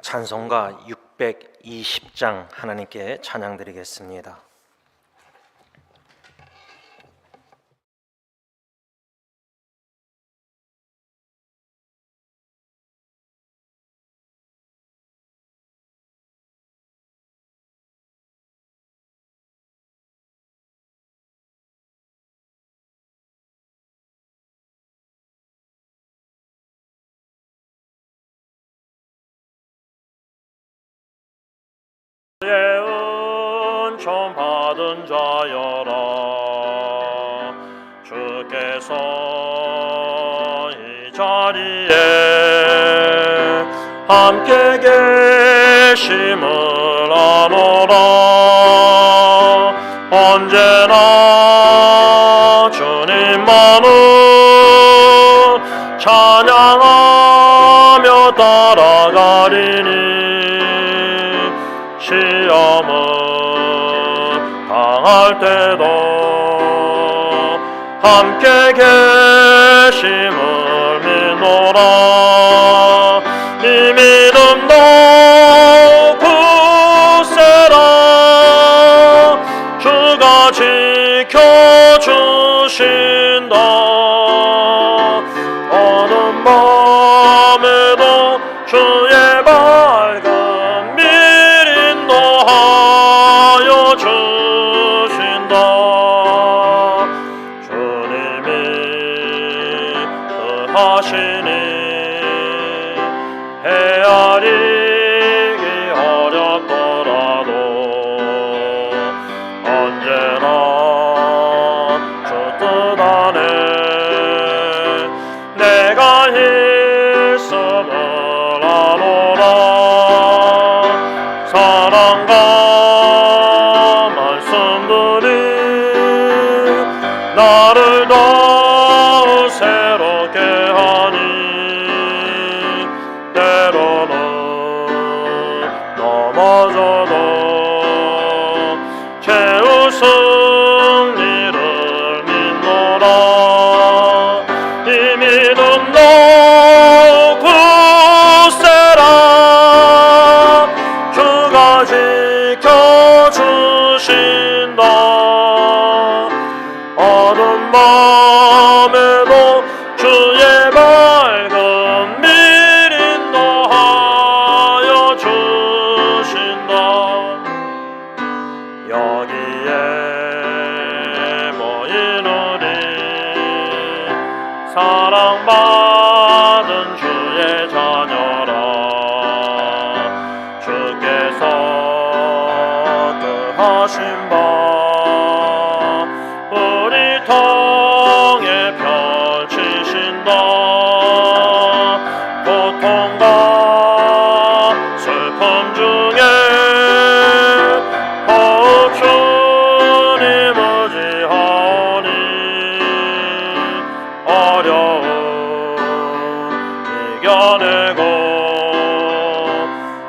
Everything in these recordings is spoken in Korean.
찬송가 620장 하나님께 찬양드리겠습니다. 은총 받은 자여라, 주께서 이 자리에 함께 계심을 아노라. 언제나 주님만을 찬양하며 따라가리니 시험을 당할 때도 함께 계심을 믿노라. 이 믿음도 굳세라, 주가 지켜주신다. 어둠 밤에도 주의 밝은 주신다. 주님이 하시니 헤아리기 어렵더라도 언제나 주 뜻 안에 내가 있음을 아노라. 사랑과 나를 더 새롭게 하니 때로는 넘어져도 최후 승리를 믿노라. 이 믿음도 굳세라, 주가 지켜주신다. 어둠 밤에도 주의 밝은 빛 인도하여 주신다. 여기에 모인 우리 사랑받은 주의 자녀라. 주께서 뜻하신 바 우리 통에 펼치신다. 고통과 슬픔 중에 꼭 주님 의지하오니 어려움 이겨내고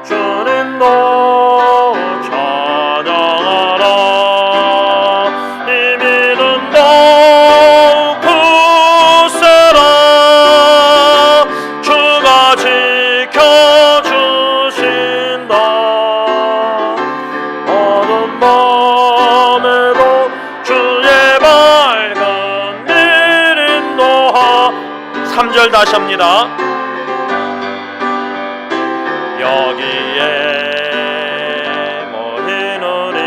주님도 찬양하라. 밤에도 주의 밝은 빛 인도하. 3절 다시 합니다. 여기에 모인 우리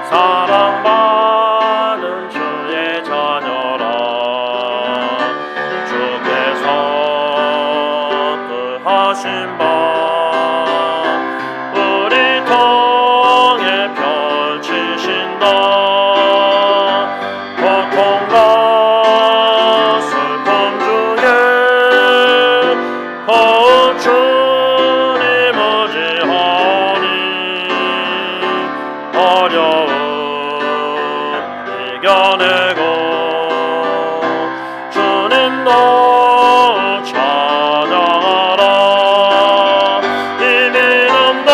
사랑받은 주의 자녀라. 주께서 뜻하신 바 우리 통에 펼치신다. 고통과 슬픔 중에 곧 주님 의지하니 어려움 이겨내고 주님도 찬양하라. 이 믿음도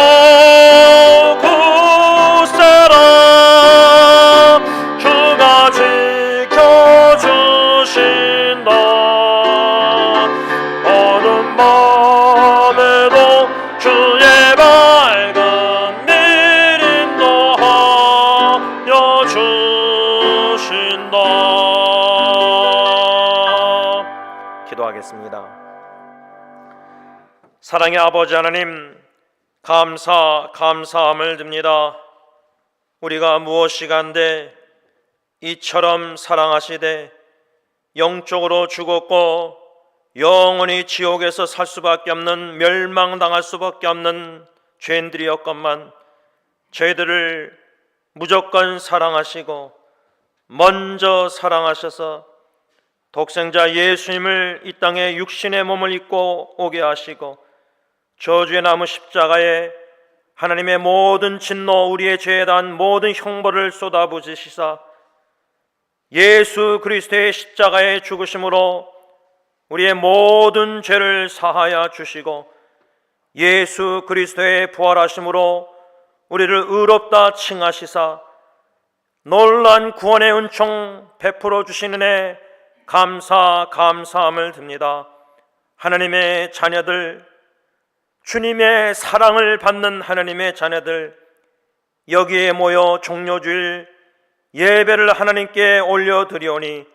굳세라, 주가 지켜주신다. 어둠 밤에도 되신다. 기도하겠습니다. 사랑의 아버지 하나님, 감사함을 듭니다. 우리가 무엇이간데 이처럼 사랑하시되 영적으로 죽었고 영원히 지옥에서 살 수밖에 없는, 멸망당할 수밖에 없는 죄인들이었건만 저희들을 무조건 사랑하시고 먼저 사랑하셔서 독생자 예수님을 이 땅에 육신의 몸을 입고 오게 하시고 저주의 나무 십자가에 하나님의 모든 진노, 우리의 죄에 대한 모든 형벌을 쏟아부으시사 예수 그리스도의 십자가의 죽으심으로 우리의 모든 죄를 사하여 주시고 예수 그리스도의 부활하심으로 우리를 의롭다 칭하시사 놀란 구원의 은총 베풀어 주시는 애 감사함을 듭니다. 하나님의 자녀들, 주님의 사랑을 받는 하나님의 자녀들, 여기에 모여 종료주일 예배를 하나님께 올려드리오니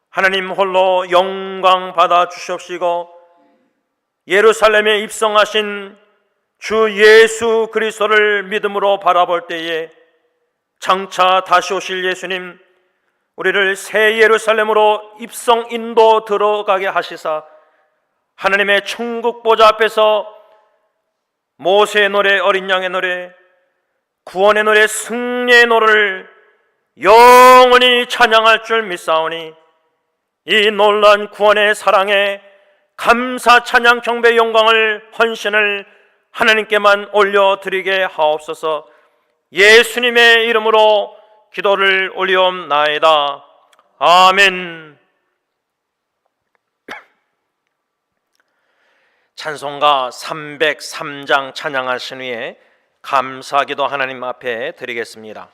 하나님 홀로 영광 받아 주시옵시고 예루살렘에 입성하신 주 예수 그리스도를 믿음으로 바라볼 때에 장차 다시 오실 예수님, 우리를 새 예루살렘으로 입성 인도 들어가게 하시사 하나님의 천국 보좌 앞에서 모세의 노래, 어린 양의 노래, 구원의 노래, 승리의 노래를 영원히 찬양할 줄 믿사오니 이 놀란 구원의 사랑에 감사, 찬양, 경배, 영광을, 헌신을 하나님께만 올려드리게 하옵소서. 예수님의 이름으로 기도를 올리옵나이다. 아멘. 찬송가 303장 찬양하신 후에 감사기도 하나님 앞에 드리겠습니다.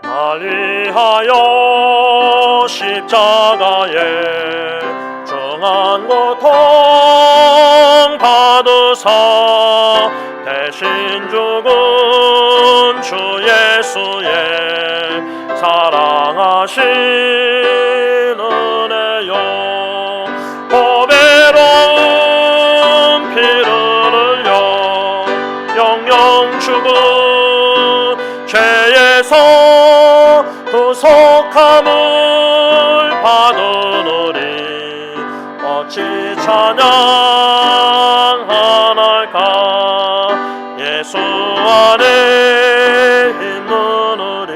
날 위하여 십자가에 중한 고통 받으사 대신 죽은 주 예수의 사랑하신 은혜요, 보배로운 피를 흘려 영영 죽은 죄에서 구속함을 받으노니 어찌 찬양하날까. 예수 안에 있는 우리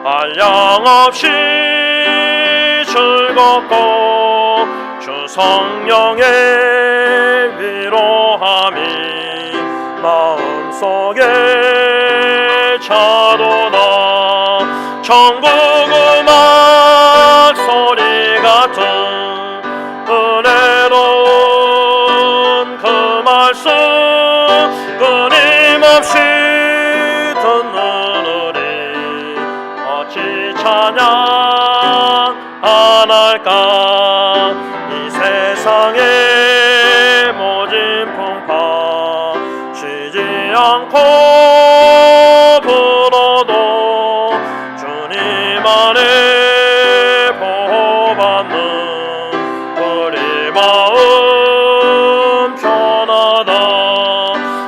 한량없이 즐겁고 주 성령의 위로함이 마음속에 차도나 천국 음악 소리 같은 은혜로운 그 말씀 끊임없이 듣는 우리 어찌 찬양하날까. 이 세상의 모진 풍파 쉬지 않고 불어도 주님 안에 보호받는 우리 마음 편하다.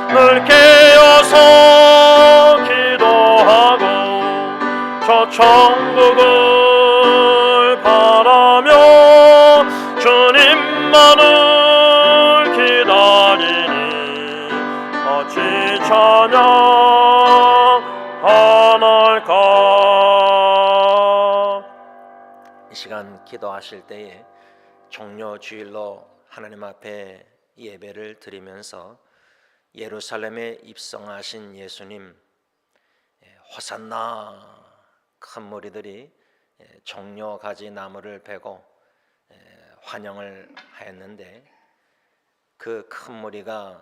늘 깨어서 기도하고 저 천국을 바라며 주님만을 기다리니 어찌 찬양하날까. 이 시간 기도하실 때에 종료 주일로 하나님 앞에 예배를 드리면서 예루살렘에 입성하신 예수님, 호산나 큰 무리들이 종려 가지 나무를 베고 환영을 하였는데 그 큰 무리가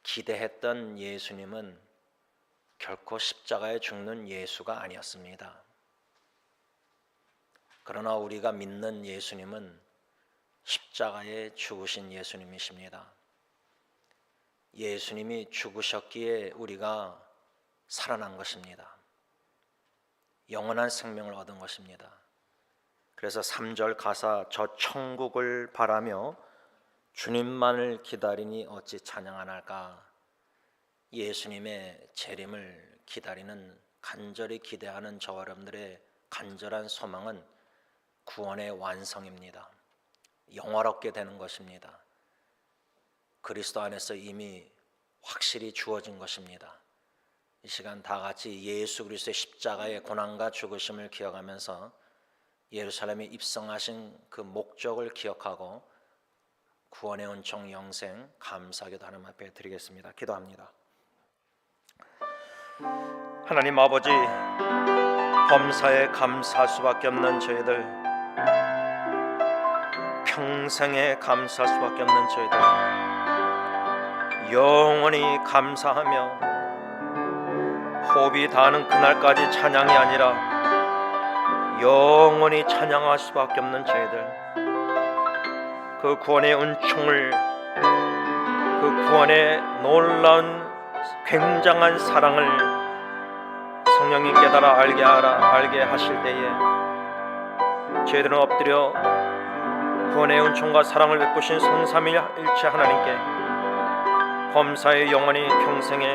기대했던 예수님은 결코 십자가에 죽는 예수가 아니었습니다. 그러나 우리가 믿는 예수님은 십자가에 죽으신 예수님이십니다. 예수님이 죽으셨기에 우리가 살아난 것입니다. 영원한 생명을 얻은 것입니다. 그래서 3절 가사 저 천국을 바라며 주님만을 기다리니 어찌 찬양 안 할까. 예수님의 재림을 기다리는 간절히 기대하는 저와 여러분들의 간절한 소망은 구원의 완성입니다. 영화롭게 되는 것입니다. 그리스도 안에서 이미 확실히 주어진 것입니다. 이 시간 다 같이 예수 그리스도의 십자가의 고난과 죽으심을 기억하면서 예루살렘에 입성하신 그 목적을 기억하고 구원의 은총 영생 감사하게도 하나님 앞에 드리겠습니다. 기도합니다. 하나님 아버지, 범사에 감사할 수밖에 없는 저희들, 평생에 감사할 수밖에 없는 저희들, 영원히 감사하며 호흡이 닿는 그날까지 찬양이 아니라 영원히 찬양할 수밖에 없는 저희들, 그 구원의 은총을, 그 구원의 놀라운 굉장한 사랑을 성령이 깨달아 알게 하실 때에 저희들은 엎드려 구원의 은총과 사랑을 베푸신 성삼위일체 하나님께 범사의 영원히 평생에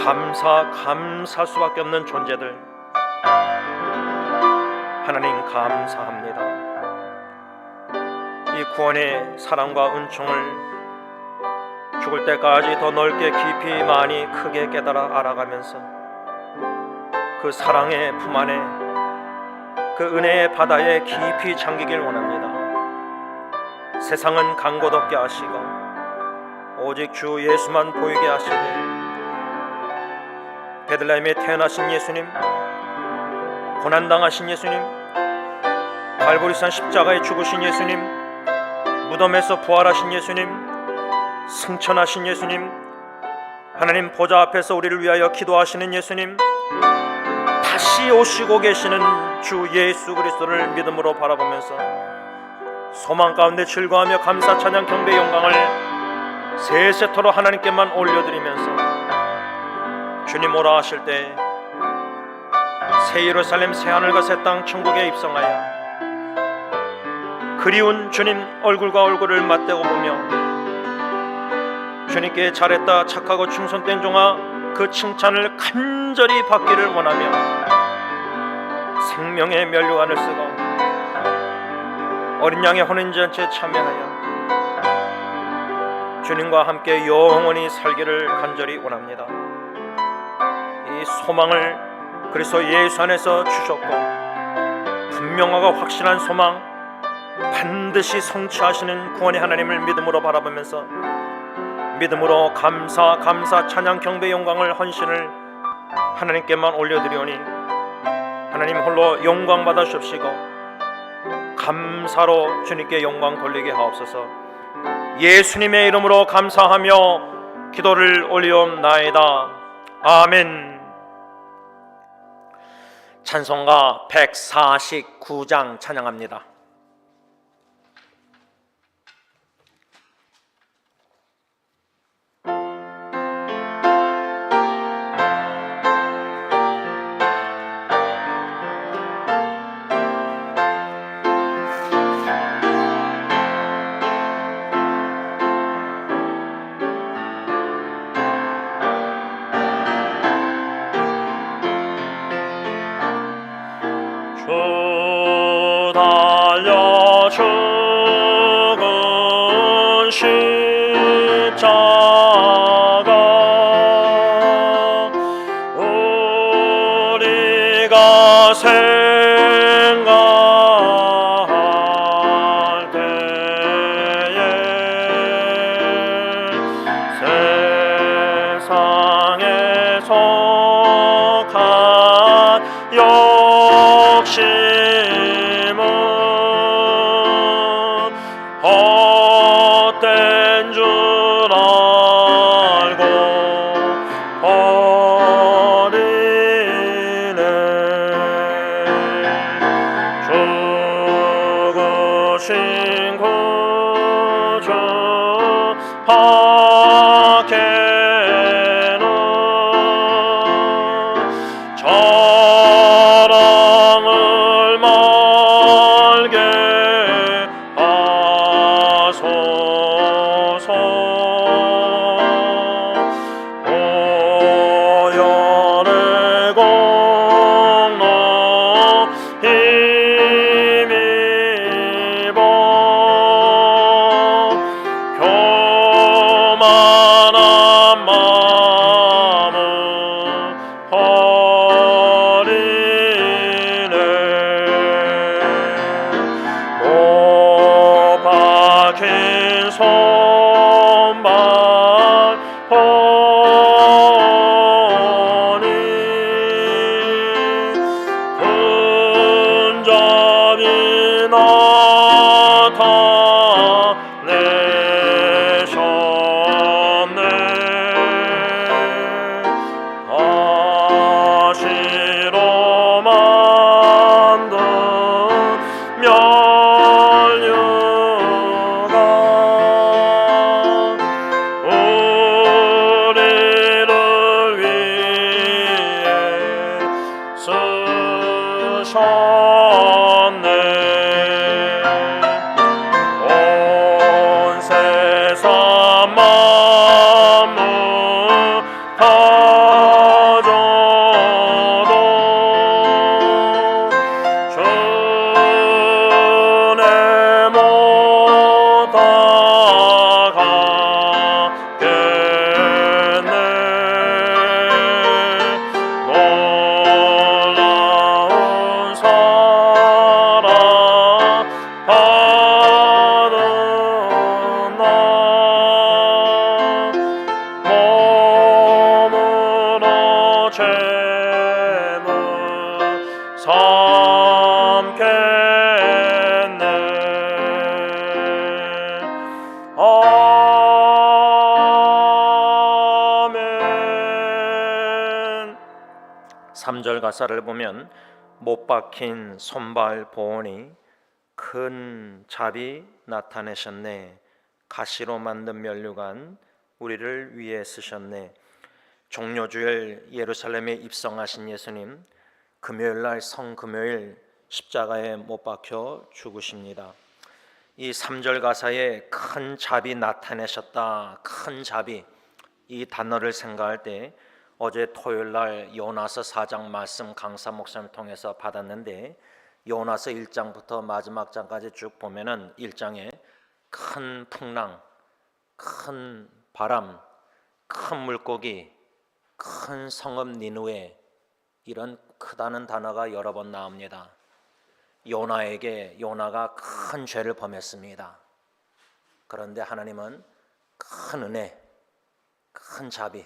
감사할 수밖에 없는 존재들, 하나님 감사합니다. 이 구원의 사랑과 은총을 죽을 때까지 더 넓게 깊이 많이 크게 깨달아 알아가면서 그 사랑의 품 안에, 그 은혜의 바다에 깊이 잠기길 원합니다. 세상은 간 곳 없게 하시고 오직 주 예수만 보이게 하시되, 베들레헴에 태어나신 예수님, 고난당하신 예수님, 갈보리산 십자가에 죽으신 예수님, 무덤에서 부활하신 예수님, 승천하신 예수님, 하나님 보좌 앞에서 우리를 위하여 기도하시는 예수님, 다시 오시고 계시는 주 예수 그리스도를 믿음으로 바라보면서 소망 가운데 즐거워하며 감사 찬양 경배 영광을 세세토록 하나님께만 올려드리면서 주님 오라 하실 때 새 예루살렘 새 하늘과 새 땅 천국에 입성하여 그리운 주님 얼굴과 얼굴을 맞대고 보며 주님께 잘했다 착하고 충성된 종아, 그 칭찬을 간절히 받기를 원하며 생명의 면류관을 쓰고 어린 양의 혼인잔치에 참여하여 주님과 함께 영원히 살기를 간절히 원합니다. 이 소망을 그리스도 예수 안에서 주셨고 분명하고 확실한 소망, 반드시 성취하시는 구원의 하나님을 믿음으로 바라보면서 믿음으로 감사 찬양 경배 영광을 헌신을 하나님께만 올려드리오니 하나님 홀로 영광 받아 주옵시고 감사로 주님께 영광 돌리게 하옵소서. 예수님의 이름으로 감사하며 기도를 올리옵나이다. 아멘. 찬송가 149장 찬양합니다. 주 달려 죽은 십자가 우리가 생각할 때에 세상에 속한 욕심은 헛된 줄 알고 버리네. 오신 구주 밖에는 자랑을 말게 하소서. 보혈의 공로 힘입어 교만한 마음을 버리네. 못 박힌 손발 보니 근접이 나타내셨네. 가시로 만든 면류가 우리를 위해 쓰셨네. 온 세상 만물 가져도 주내 못 다가겠네. 놀라운 사랑 받은 나 몸으로 죄물 삼겠네. 아멘. 3절 가사를 보면 못 박힌 손발 보오니 큰 잡이 나타내셨네. 가시로 만든 면류관 우리를 위해 쓰셨네. 종료주일 예루살렘에 입성하신 예수님, 금요일날 성금요일 십자가에 못 박혀 죽으십니다. 이 3절 가사에 큰 잡이 나타내셨다, 큰 잡이, 이 단어를 생각할 때 어제 토요일날 요나서 4장 말씀 강사 목사님 통해서 받았는데, 요나서 1장부터 마지막 장까지 쭉 보면은 1장에 큰 풍랑, 큰 바람, 큰 물고기, 큰 성읍 니느웨, 이런 크다는 단어가 여러 번 나옵니다. 요나에게 요나가 큰 죄를 범했습니다. 그런데 하나님은 큰 은혜, 큰 자비,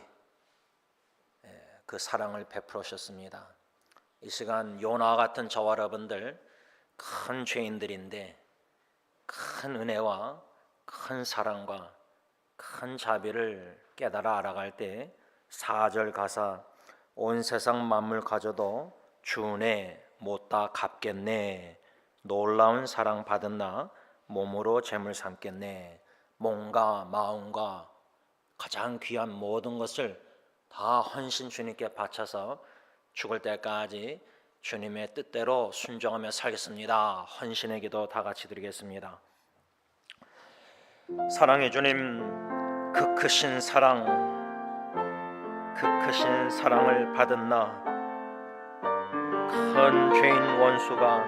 그 사랑을 베풀으셨습니다. 이 시간 요나 같은 저와 여러분들 큰 죄인들인데 큰 은혜와 큰 사랑과 큰 자비를 깨달아 알아갈 때 4절 가사 온 세상 만물 가져도 주 은혜 못다 갚겠네. 놀라운 사랑 받은 나 몸으로 재물 삼겠네. 몸과 마음과 가장 귀한 모든 것을 다 헌신 주님께 바쳐서 죽을 때까지 주님의 뜻대로 순종하며 살겠습니다. 헌신의 기도 다 같이 드리겠습니다. 사랑의 주님, 그 크신 사랑, 그 크신 사랑을 받은 나, 큰 죄인 원수가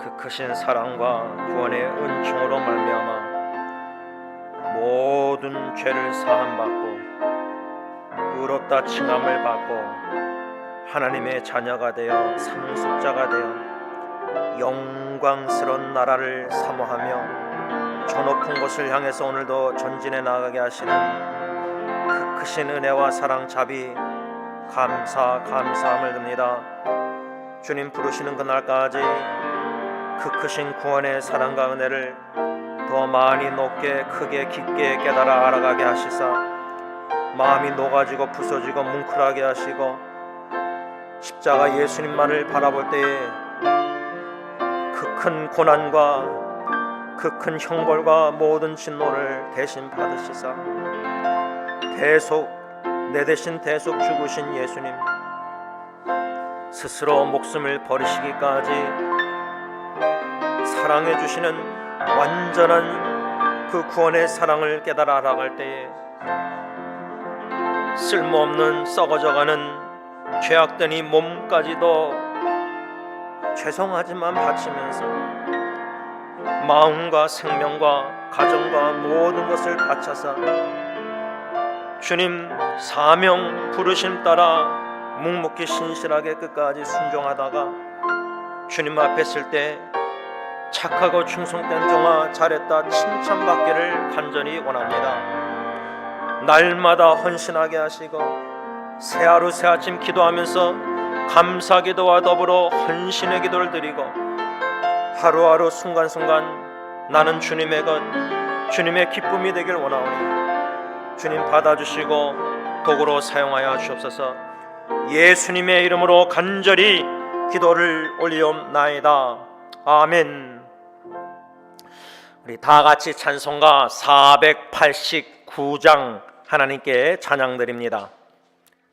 그 크신 사랑과 구원의 은총으로 말미암아 모든 죄를 사함받고 의롭다 칭함을 받고 하나님의 자녀가 되어 상속자가 되어 영광스러운 나라를 사모하며 저 높은 곳을 향해서 오늘도 전진해 나가게 하시는 그 크신 은혜와 사랑 자비 감사함을 듭니다. 주님 부르시는 그날까지 그 크신 구원의 사랑과 은혜를 더 많이 높게 크게 깊게 깨달아 알아가게 하시사 마음이 녹아지고 부서지고 뭉클하게 하시고 십자가 예수님만을 바라볼 때에 그 큰 고난과 그 큰 형벌과 모든 진노를 대신 받으시사 대속 내 대신 대속 죽으신 예수님, 스스로 목숨을 버리시기까지 사랑해 주시는 완전한 그 구원의 사랑을 깨달아 알아갈 때에 쓸모없는 썩어져가는 죄악된 이 몸까지도 죄송하지만 바치면서 마음과 생명과 가정과 모든 것을 바쳐서 주님 사명 부르심 따라 묵묵히 신실하게 끝까지 순종하다가 주님 앞에 설 때 착하고 충성된 종아 잘했다 칭찬받기를 간절히 원합니다. 날마다 헌신하게 하시고 새하루 새아침 기도하면서 감사기도와 더불어 헌신의 기도를 드리고 하루하루 순간순간 나는 주님의 것, 주님의 기쁨이 되길 원하오니 주님 받아주시고 도구로 사용하여 주옵소서. 예수님의 이름으로 간절히 기도를 올리옵나이다. 아멘. 우리 다 같이 찬송가 489장 하나님께 찬양 드립니다.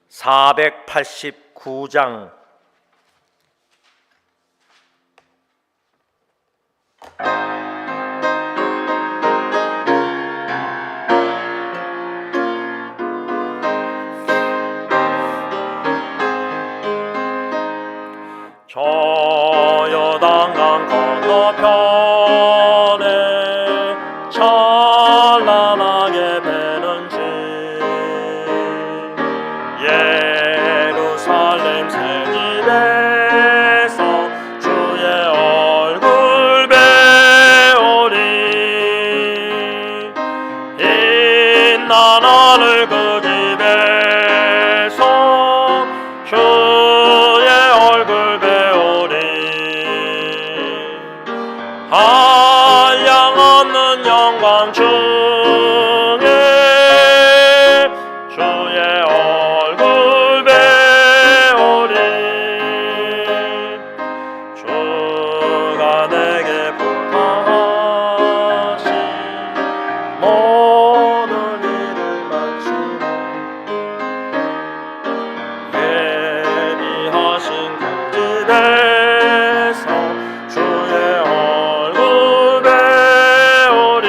489장. 저 요단강 건너편에 찬란하게 배는 집 예루살렘 새 집에서 주의 얼굴 배우리 빛난 하늘 그 집에서 주의 얼굴 배우리 한량 없는 영광 중에 주의 얼굴 배우리 주가 내게 부탁하신 모든 일을 마치고 예비하신 그 집에서 주의 얼굴 배우리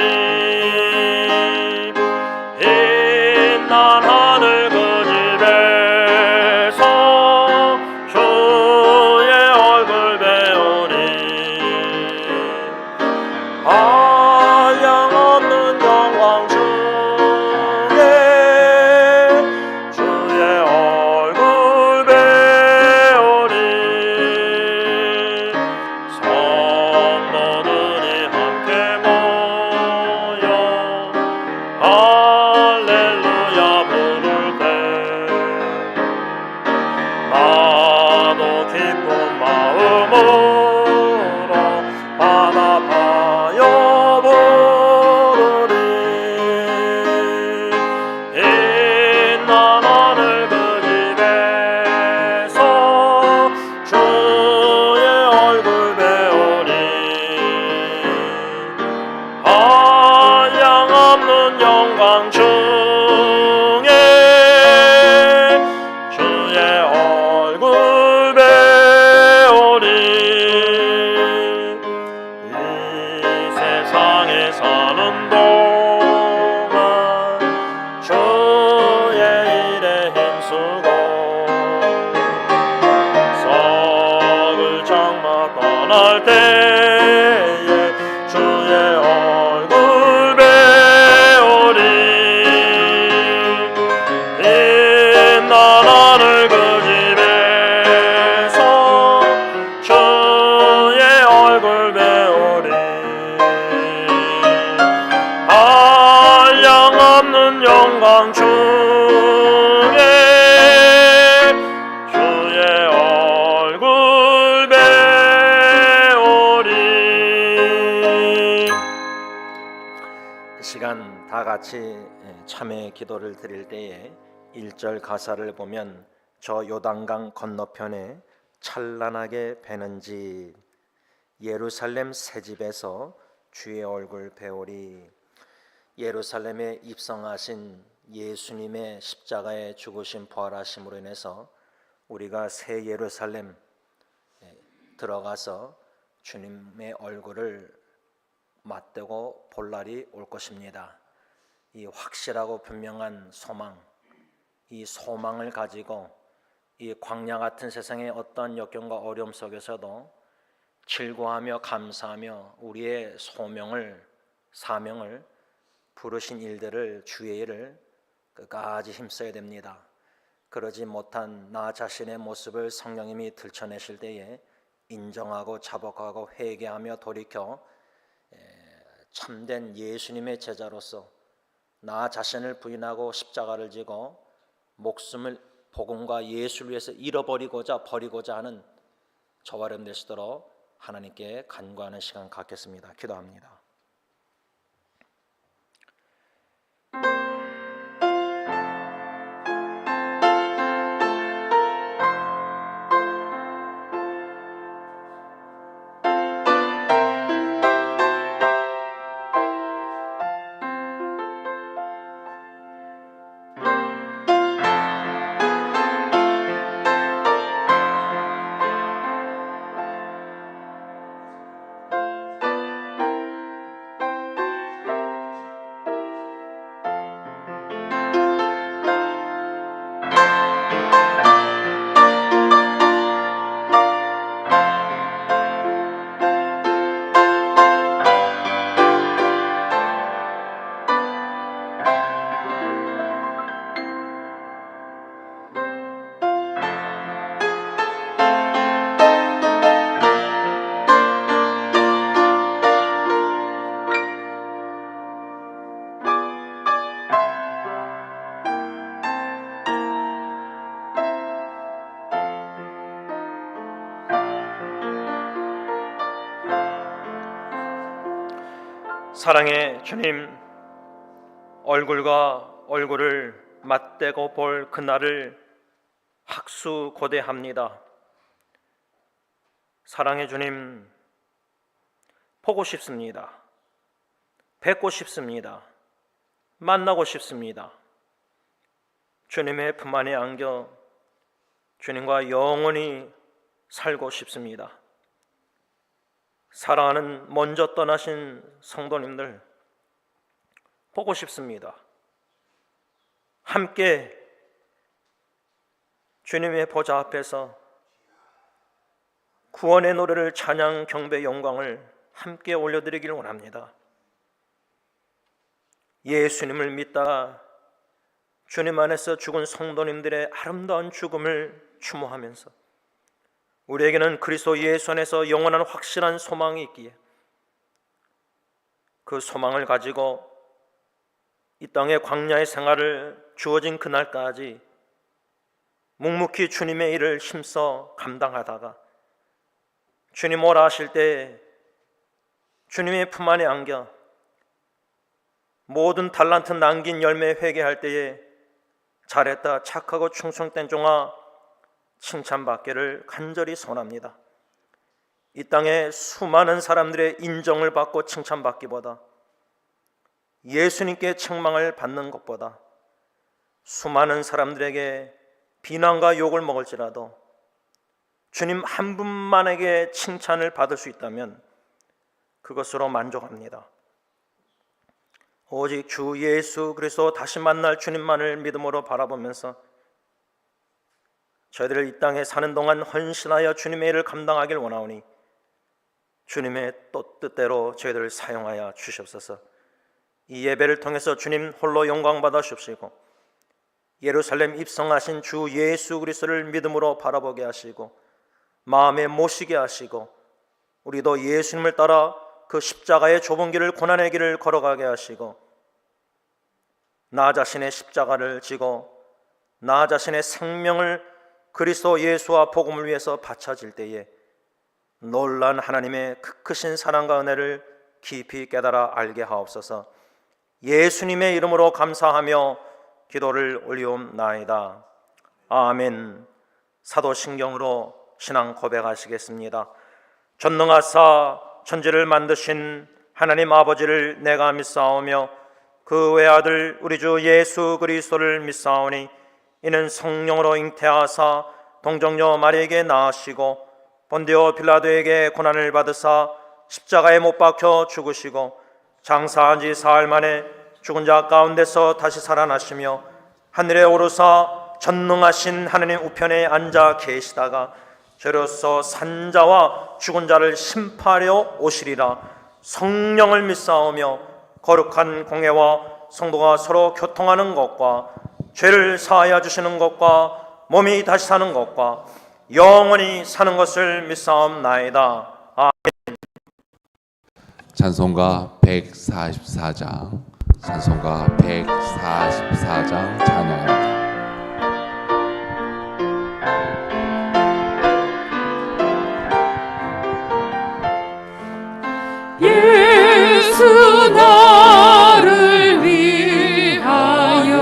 빛난 하늘 그 집에서 주의 얼굴 배우리 한량 없는 영광 중에 주의 얼굴 배우리 성도들이 함께 모여 할렐루야 부를 때 나도 기쁜 마음으로 화답하여 부르리 빛난 하늘 그 집에서 주의 얼굴 배우리 한량 없는 영광 중에 주의 얼굴 배우리 이 세상에 사는 동안 주의 일에 힘쓰고 썩을 장마 떠날 때에 주의 얼굴 배우리 빛난 하늘 그 집에서 주의 얼굴 배우리 한량 없는 영광 중에 주의 얼굴 배우리. 이 시간 다 같이 참회 기도를 드릴 때에 1절 가사를 보면 저 요단강 건너편에 찬란하게 배는 집 예루살렘 새 집에서 주의 얼굴 배우리. 예루살렘에 입성하신 예수님의 십자가에 죽으신 부활하심으로 인해서 우리가 새 예루살렘 들어가서 주님의 얼굴을 맞대고 볼 날이 올 것입니다. 이 확실하고 분명한 소망, 이 소망을 가지고 이 광야 같은 세상의 어떤 역경과 어려움 속에서도 즐거워하며 감사하며 우리의 소명을, 사명을, 부르신 일들을, 주의 일을 끝까지 힘써야 됩니다. 그러지 못한 나 자신의 모습을 성령님이 들춰내실 때에 인정하고 자복하고 회개하며 돌이켜 참된 예수님의 제자로서 나 자신을 부인하고 십자가를 지고 목숨을 복음과 예수를 위해서 잃어버리고자 버리고자 하는 저와 여러분 되시도록 하나님께 간구하는 시간 갖겠습니다. 기도합니다. 사랑의 주님, 얼굴과 얼굴을 맞대고 볼 그날을 학수고대합니다. 사랑의 주님, 보고 싶습니다. 뵙고 싶습니다. 만나고 싶습니다. 주님의 품 안에 안겨 주님과 영원히 살고 싶습니다. 사랑하는 먼저 떠나신 성도님들 보고 싶습니다. 함께 주님의 보좌 앞에서 구원의 노래를 찬양, 경배, 영광을 함께 올려드리길 원합니다. 예수님을 믿다가 주님 안에서 죽은 성도님들의 아름다운 죽음을 추모하면서 우리에게는 그리스도 예수 안에서 영원한 확실한 소망이 있기에 그 소망을 가지고 이 땅의 광야의 생활을 주어진 그날까지 묵묵히 주님의 일을 힘써 감당하다가 주님 오라 하실 때 주님의 품 안에 안겨 모든 달란트 남긴 열매 회개할 때에 잘했다, 착하고 충성된 종아 칭찬받기를 간절히 소원합니다. 이 땅에 수많은 사람들의 인정을 받고 칭찬받기보다 예수님께 책망을 받는 것보다 수많은 사람들에게 비난과 욕을 먹을지라도 주님 한 분만에게 칭찬을 받을 수 있다면 그것으로 만족합니다. 오직 주 예수 그리스도 다시 만날 주님만을 믿음으로 바라보면서 저희들을 이 땅에 사는 동안 헌신하여 주님의 일을 감당하길 원하오니 주님의 또 뜻대로 저희들을 사용하여 주시옵소서. 이 예배를 통해서 주님 홀로 영광 받아 주시고 예루살렘 입성하신 주 예수 그리스도를 믿음으로 바라보게 하시고 마음에 모시게 하시고 우리도 예수님을 따라 그 십자가의 좁은 길을, 고난의 길을 걸어가게 하시고 나 자신의 십자가를 지고 나 자신의 생명을 그리스도 예수와 복음을 위해서 바쳐질 때에 놀란 하나님의 크신 사랑과 은혜를 깊이 깨달아 알게 하옵소서. 예수님의 이름으로 감사하며 기도를 올리옵나이다. 아멘. 사도신경으로 신앙 고백하시겠습니다. 전능하사 천지를 만드신 하나님 아버지를 내가 믿사오며 그 외아들 우리 주 예수 그리스도를 믿사오니 이는 성령으로 잉태하사 동정녀 마리에게 낳으시고 본디오 빌라도에게 고난을 받으사 십자가에 못 박혀 죽으시고 장사한 지 사흘 만에 죽은 자 가운데서 다시 살아나시며 하늘에 오르사 전능하신 하느님 우편에 앉아 계시다가 저로서 산자와 죽은 자를 심판하려 오시리라. 성령을 믿사오며 거룩한 공회와 성도가 서로 교통하는 것과 죄를 사하여 주시는 것과 몸이 다시 사는 것과 영원히 사는 것을 믿사옵나이다. 찬송가 144장, 찬송가 144장 찬양합니다. 예수 나를 위하여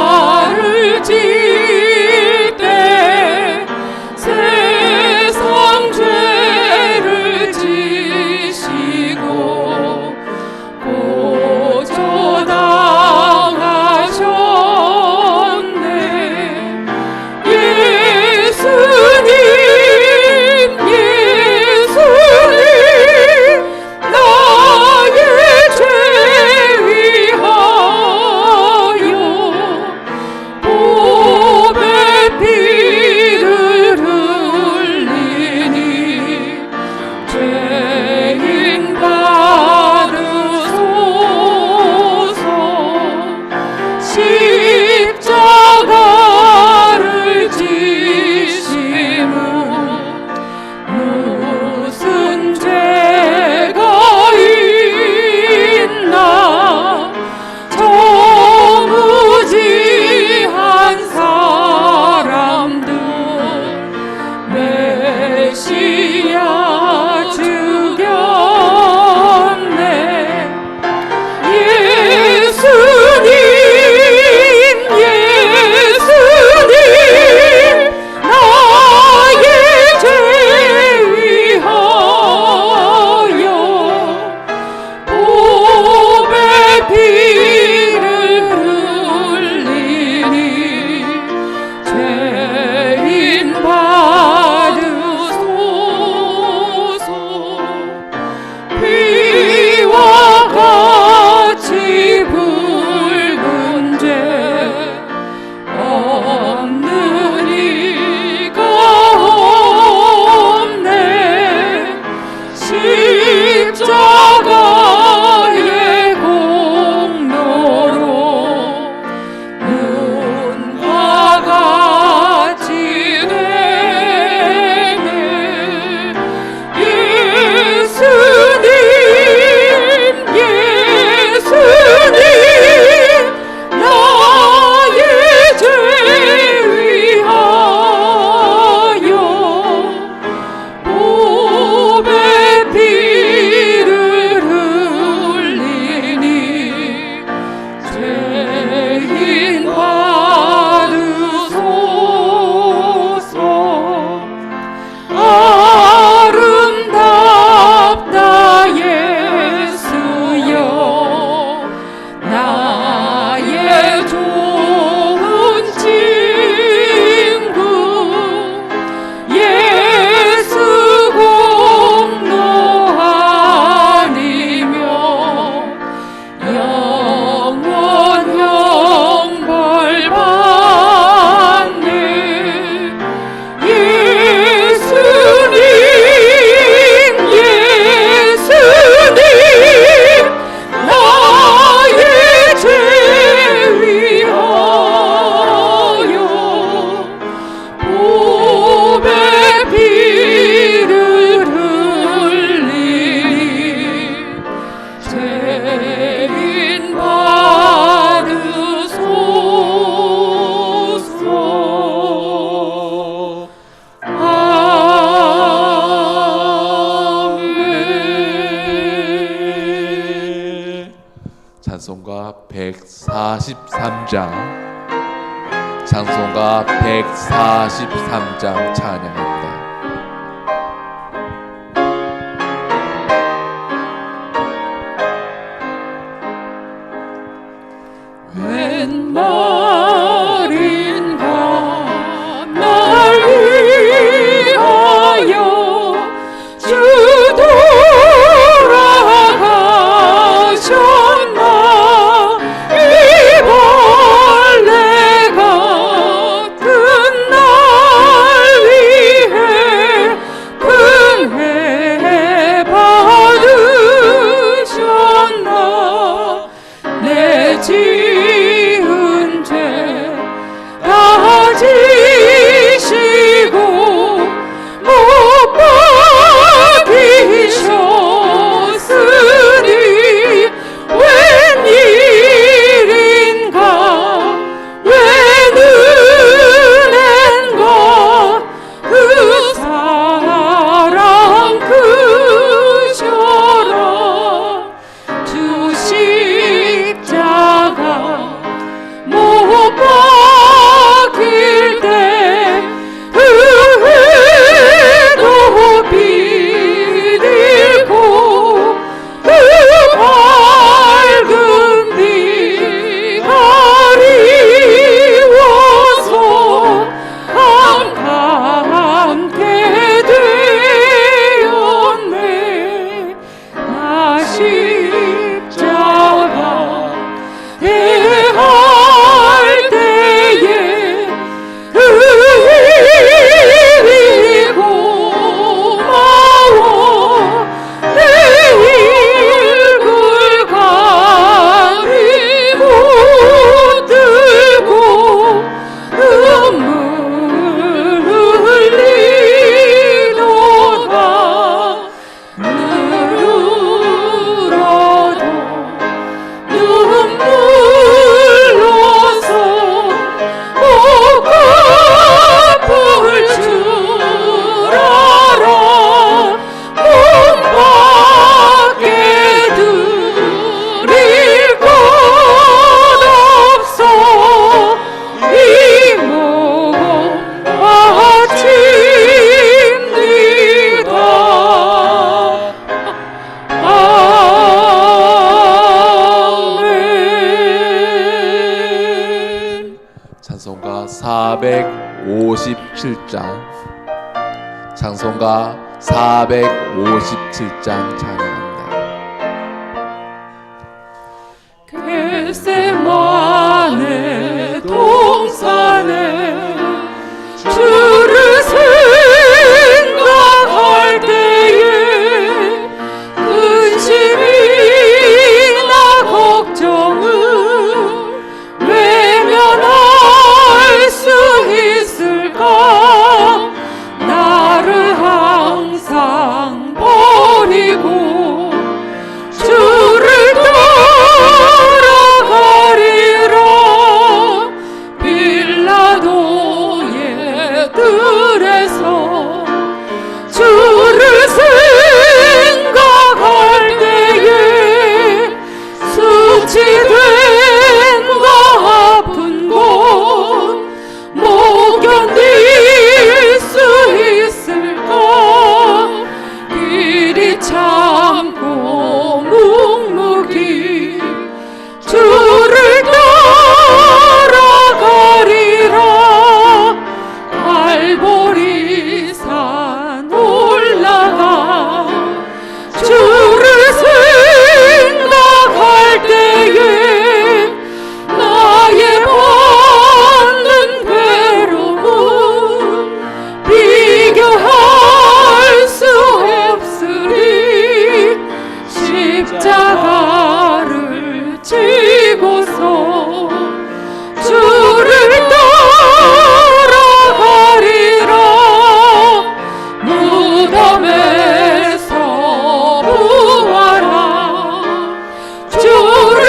십자가를 질 때 세상 죄를 지시고 고쳐당하셨네. 예수님 나의 죄 위하여 보배 피를 흘리니 죄인 받으소서. 십자가를 지심은 무슨 죄가 있나. 정의지한 사람들 메시아 죽였네. 예수님 나의 죄 위하여 보배 피를 흘리니 죄인 받으소서. 피와 같이 붉은 죄 없는 이가 없네. 십자가의 공로로 눈과 같이 되네. 예수님 나의 죄 위하여 보배 피를 흘리니 죄인 받으소서. 아름답다 예수여 나의 좋은 친구. 예수 공로 아니면 영원 형벌 받네. 예수님 나의 죄 위하여 보배 피를 흘리니 죄인 받으소서. 아멘. 찬송가 143장, 찬송가 143장 찬양합니다. 457장. 찬송가 457장 찬양합니다. 겟세마네 동산에 주를 생각할 때에 근심이나 걱정은 외면할 수 있을까? 나를 항상 버리고 주를 따라가리라. 빌라도의 뜰에서 주를 생각할 때에 수치됨과 아픈 곳 못 견딜 수 있을까? 이리 참고 묵묵히 주를 따라가리라. 갈보리산 올라가 주를 생각할 때에 나의 받는 괴로움은 비교할 수 없으리. 십자가를 지고서 주를 따라가리라. 무덤에서 부활한 주를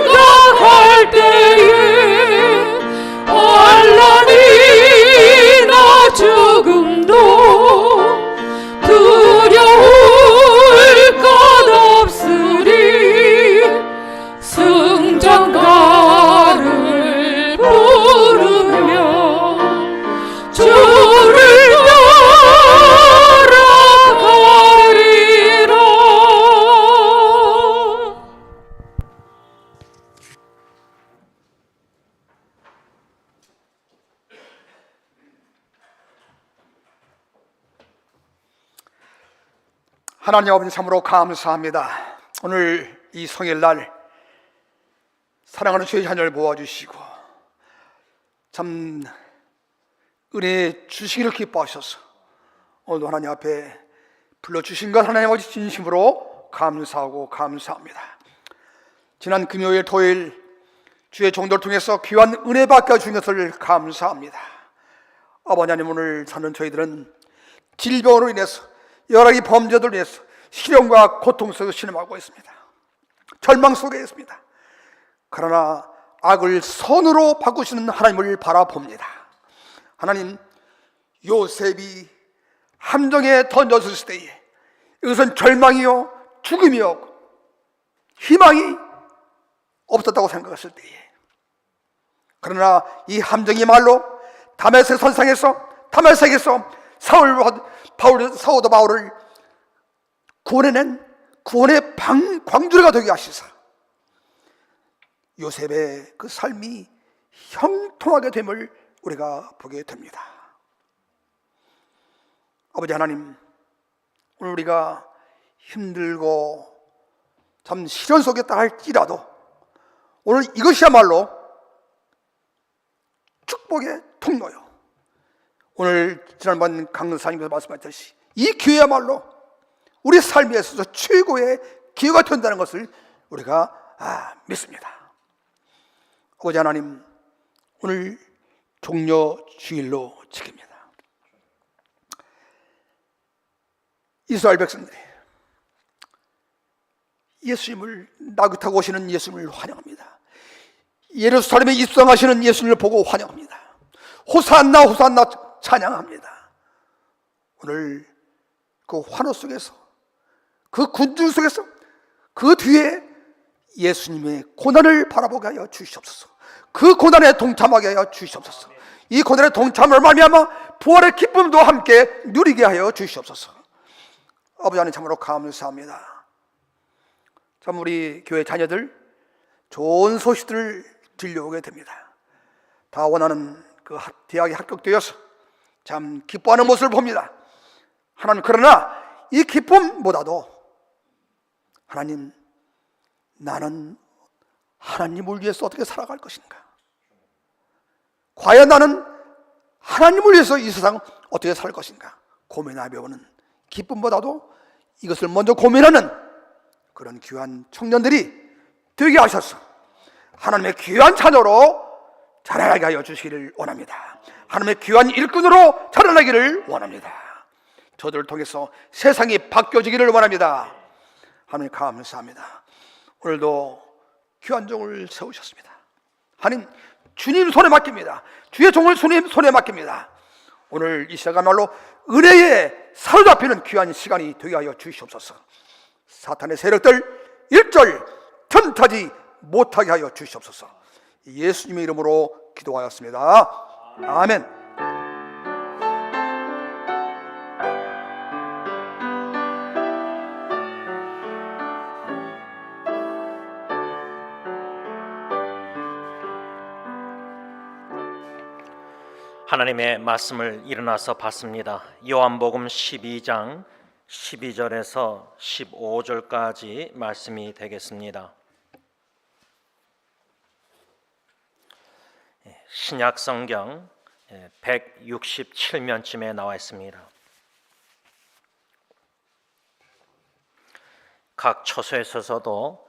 생각할 때에 환난이나 죽음도 두려울 것 없으리. 승전가를 부르며 주를 따라가리라. 하나님 아버지 참으로 감사합니다. 오늘 이 성일날 사랑하는 주의 자녀를 모아주시고 참 은혜 주시기를 기뻐하셔서 오늘도 하나님 앞에 불러주신 것 하나님 아버지 진심으로 감사하고 감사합니다. 지난 금요일 토요일 주의 종도를 통해서 귀한 은혜 받게 주신 것을 감사합니다. 아버지 하나님, 오늘 사는 저희들은 질병으로 인해서 여러 가지 범죄들로 인해서 시련과 고통 속에서 신음하고 있습니다. 절망 속에 있습니다. 그러나 악을 선으로 바꾸시는 하나님을 바라봅니다. 하나님, 요셉이 함정에 던졌을 때에 이것은 절망이요 죽음이요 희망이 없었다고 생각했을 때에, 그러나 이 함정이 말로 다메섹 선상에서 다메섹에서 사도 바울을 구원해낸 구원의 광주가 되게 하시사 요셉의 그 삶이 형통하게 됨을 우리가 보게 됩니다. 아버지 하나님, 오늘 우리가 힘들고 참 시련 속에 있다 할지라도 오늘 이것이야말로 축복의 통로요. 오늘 지난번 강사님께서 말씀하셨듯이 이 기회야말로 우리 삶에 있어서 최고의 기회가 된다는 것을 우리가 믿습니다. 아버지 하나님, 오늘 종려 주일로 지킵니다. 이스라엘 백성들이 예수님을 나귀 타고 오시는 예수님을 환영합니다. 예루살렘에 입성하시는 예수님을 보고 환영합니다. 호산나 호산나 찬양합니다. 오늘 그 환호 속에서, 그 군중 속에서 그 뒤에 예수님의 고난을 바라보게 하여 주시옵소서. 그 고난에 동참하게 하여 주시옵소서. 이 고난에 동참을 말미암아 부활의 기쁨도 함께 누리게 하여 주시옵소서. 아버지 하나님, 참으로 감사합니다. 참 우리 교회 자녀들 좋은 소식들을 들려오게 됩니다. 다 원하는 그 대학에 합격되어서 참 기뻐하는 모습을 봅니다. 하나님, 그러나 이 기쁨보다도 하나님, 나는 하나님을 위해서 어떻게 살아갈 것인가? 과연 나는 하나님을 위해서 이 세상 어떻게 살 것인가? 고민하며 오는 기쁨보다도 이것을 먼저 고민하는 그런 귀한 청년들이 되게 하셔서 하나님의 귀한 자녀로 자라나게 하여 주시기를 원합니다. 하나님의 귀한 일꾼으로 자라나기를 원합니다. 저들을 통해서 세상이 바뀌어지기를 원합니다. 하나님, 감사합니다. 오늘도 귀한 종을 세우셨습니다. 하나님, 주님 손에 맡깁니다. 주의 종을 주님 손에 맡깁니다. 오늘 이 시간말로 은혜에 사로잡히는 귀한 시간이 되게 하여 주시옵소서. 사탄의 세력들 일절 틈타지 못하게 하여 주시옵소서. 예수님의 이름으로 기도하였습니다. 아멘. 하나님의 말씀을 일어나서 봤습니다. 요한복음 12장 12절에서 15절까지 말씀이 되겠습니다. 신약 성경 167면쯤에 나와 있습니다. 각 처소에 서서도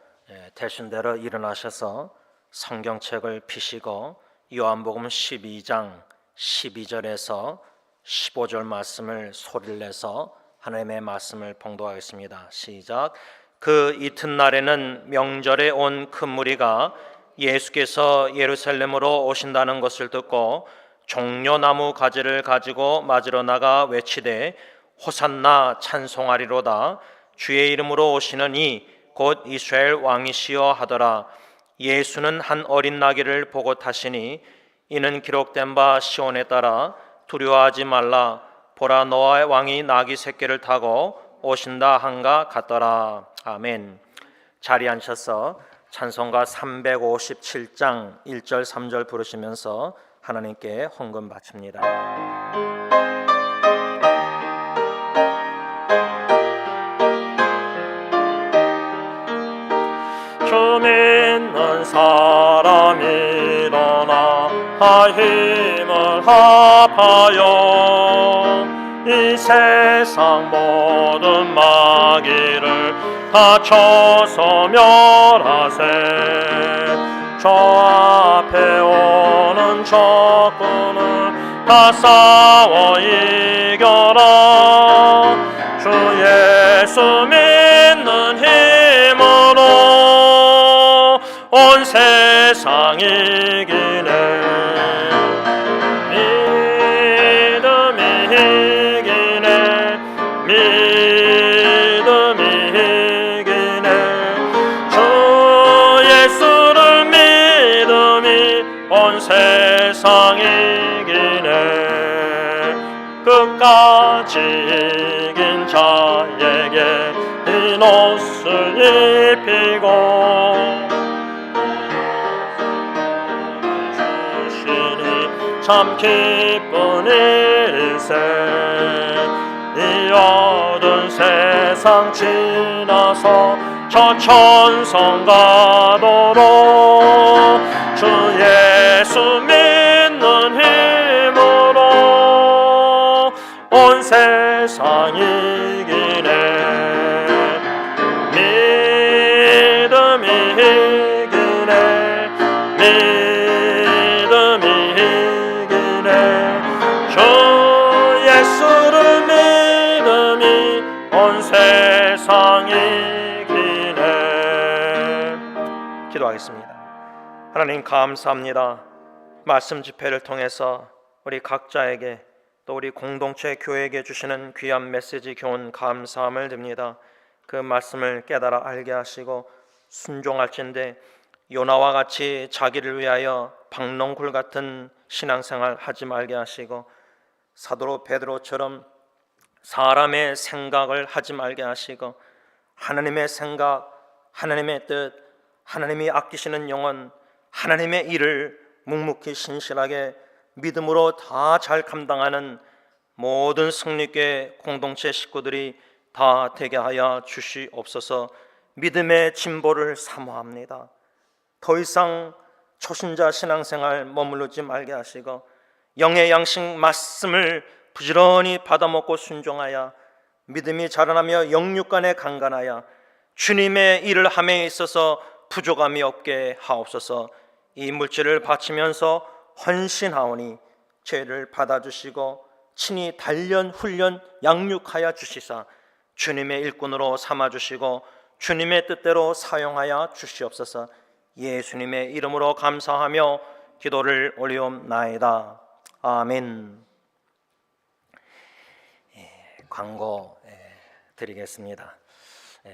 대순대로 일어나셔서 성경책을 펴시고 요한복음 12장 12절에서 15절 말씀을 소리를 내서 하나님의 말씀을 봉독하겠습니다. 시작. 그 이튿날에는 명절에 온 큰 무리가 예수께서 예루살렘으로 오신다는 것을 듣고 종려나무 가지를 가지고 맞으러 나가 외치되 호산나 찬송하리로다. 주의 이름으로 오시는 이 곧 이스라엘 왕이시여 하더라. 예수는 한 어린 나귀를 보고 타시니 이는 기록된 바 시온에 따라 두려워하지 말라. 보라, 너의 왕이 나귀 새끼를 타고 오신다 한가 같더라. 아멘. 자리에 앉으셔서 찬송가 357장 1절 3절 부르시면서 하나님께 헌금 바칩니다. 주 믿는 사람이 일어나 힘을 합하여 이 세상 모든 마귀를 다 쳐서 멸하세. 저 앞에 오는 적군을 다 싸워 이겨라. 주 예수 믿는 힘으로 온 세상 이기네. 믿음이 이기네. 믿음이 이기네. 주 예수를 믿음이 온 세상 이기네. 끝까지 이긴 자에게 이 옷을 입히고 참 기쁜 일세. 이 어두운 세상 지나서 저 천성 가도록 주 예수 믿는 힘으로 온 세상 이기네. 믿음이 이기네. 믿음이 이기네. 주 예수를 믿음이 온 세상 이기네. 기도하겠습니다. 하나님, 감사합니다. 말씀 집회를 통해서 우리 각자에게 또 우리 공동체 교회에게 주시는 귀한 메시지 교훈 감사함을 드립니다. 그 말씀을 깨달아 알게 하시고 순종할진대 요나와 같이 자기를 위하여 박농굴 같은 신앙생활 하지 말게 하시고 사도 베드로처럼 사람의 생각을 하지 말게 하시고 하나님의 생각, 하나님의 뜻, 하나님이 아끼시는 영혼, 하나님의 일을 묵묵히 신실하게 믿음으로 다 잘 감당하는 모든 승리교회 공동체 식구들이 다 되게 하여 주시옵소서. 믿음의 진보를 사모합니다. 더 이상 초신자 신앙생활 머무르지 말게 하시고 영의 양식 말씀을 부지런히 받아먹고 순종하여 믿음이 자라나며 영육간에 강건하여 주님의 일을 함에 있어서 부족함이 없게 하옵소서. 이 물질을 바치면서 헌신하오니 죄를 받아주시고 친히 단련 훈련 양육하여 주시사 주님의 일꾼으로 삼아주시고 주님의 뜻대로 사용하여 주시옵소서. 예수님의 이름으로 감사하며 기도를 올리옵나이다. 아멘. 광고 드리겠습니다.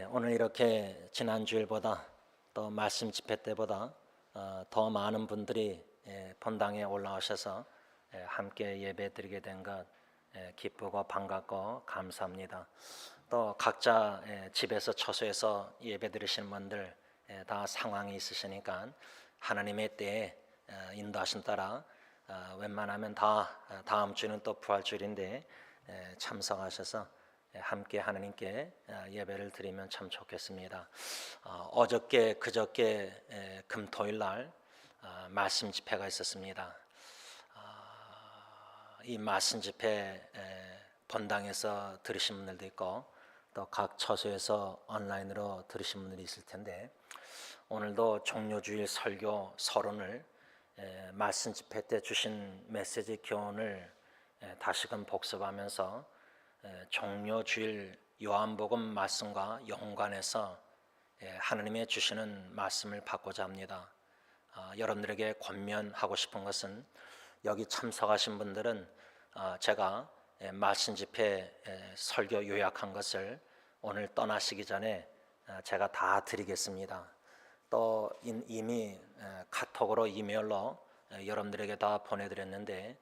오늘 이렇게 지난 주일보다 또 말씀 집회 때보다 더 많은 분들이 본당에 올라오셔서 함께 예배 드리게 된 것 기쁘고 반갑고 감사합니다. 또 각자 집에서 처소에서 예배 드리시는 분들 다 상황이 있으시니까 하나님의 때에 인도하신 따라 웬만하면 다 다음 주는 또 부활주일인데 참석하셔서 함께 하나님께 예배를 드리면 참 좋겠습니다. 어저께 그저께 금토일 날 말씀 집회가 있었습니다. 이 말씀 집회 본당에서 들으신 분들도 있고 또 각 처소에서 온라인으로 들으신 분들이 있을 텐데 오늘도 종료주일 설교 서론을 말씀 집회 때 주신 메시지 교훈을 다시금 복습하면서 종료주일 요한복음 말씀과 연관해서 하나님의 주시는 말씀을 받고자 합니다. 여러분들에게 권면하고 싶은 것은 여기 참석하신 분들은 제가 말씀 집회 설교 요약한 것을 오늘 떠나시기 전에 제가 다 드리겠습니다. 또 이미 카톡으로 이메일로 여러분들에게 다 보내드렸는데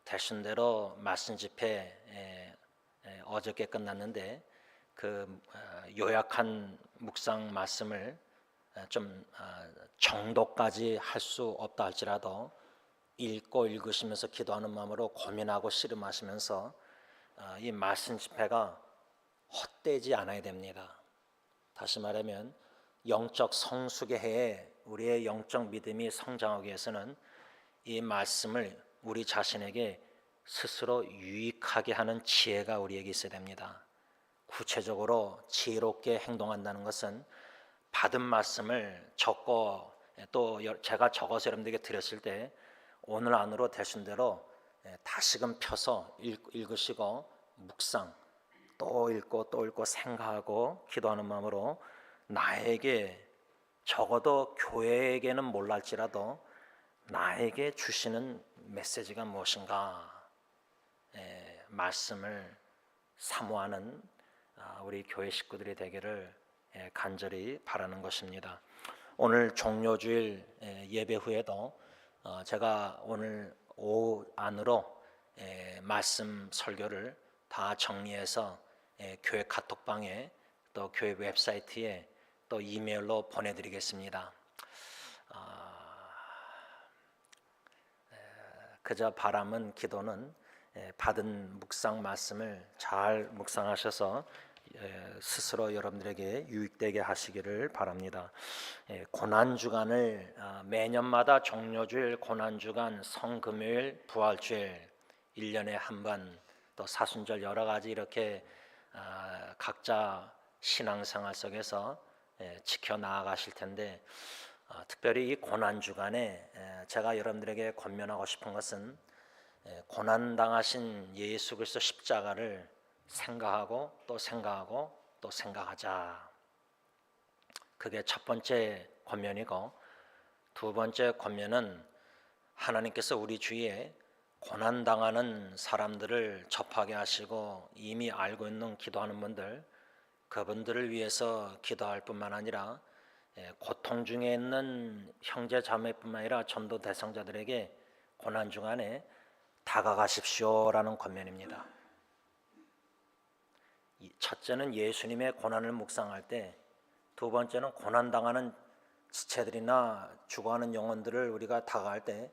되신 대로 말씀 집회 어저께 끝났는데 그 요약한 묵상 말씀을 좀 정도까지 할 수 없다 할지라도 읽고 읽으시면서 기도하는 마음으로 고민하고 씨름하시면서 이 말씀 집회가 헛되지 않아야 됩니다. 다시 말하면 영적 성숙의 해에 우리의 영적 믿음이 성장하기 위해서는 이 말씀을 우리 자신에게 스스로 유익하게 하는 지혜가 우리에게 있어야 됩니다. 구체적으로 지혜롭게 행동한다는 것은 받은 말씀을 적고 또 제가 적어서 여러분들에게 드렸을 때 오늘 안으로 되신 대로 다시금 펴서 읽으시고 묵상 또 읽고 생각하고 기도하는 마음으로 나에게 적어도 교회에게는 몰랄지라도 나에게 주시는 메시지가 무엇인가 말씀을 사모하는 우리 교회 식구들이 되기를 간절히 바라는 것입니다. 오늘 종료주일 예배 후에도 제가 오늘 오후 안으로 말씀 설교를 다 정리해서 교회 카톡방에 또 교회 웹사이트에 또 이메일로 보내드리겠습니다. 그저 바람은 기도는 받은 묵상 말씀을 잘 묵상하셔서 스스로 여러분들에게 유익되게 하시기를 바랍니다. 고난주간을 매년마다 종료주일, 고난주간, 성금요일, 부활주일 1년에 한 번 또 사순절 여러 가지 이렇게 각자 신앙생활 속에서 지켜나가실 텐데 특별히 이 고난주간에 제가 여러분들에게 권면하고 싶은 것은 고난당하신 예수 그리스도 십자가를 생각하고 또 생각하자. 그게 첫 번째 권면이고 두 번째 권면은 하나님께서 우리 주위에 고난당하는 사람들을 접하게 하시고 이미 알고 있는 기도하는 분들 그분들을 위해서 기도할 뿐만 아니라 고통 중에 있는 형제 자매뿐만 아니라 전도 대상자들에게 고난 중간에 다가가십시오라는 권면입니다. 첫째는 예수님의 고난을 묵상할 때, 두 번째는 고난당하는 지체들이나 죽어가는 영혼들을 우리가 다가갈 때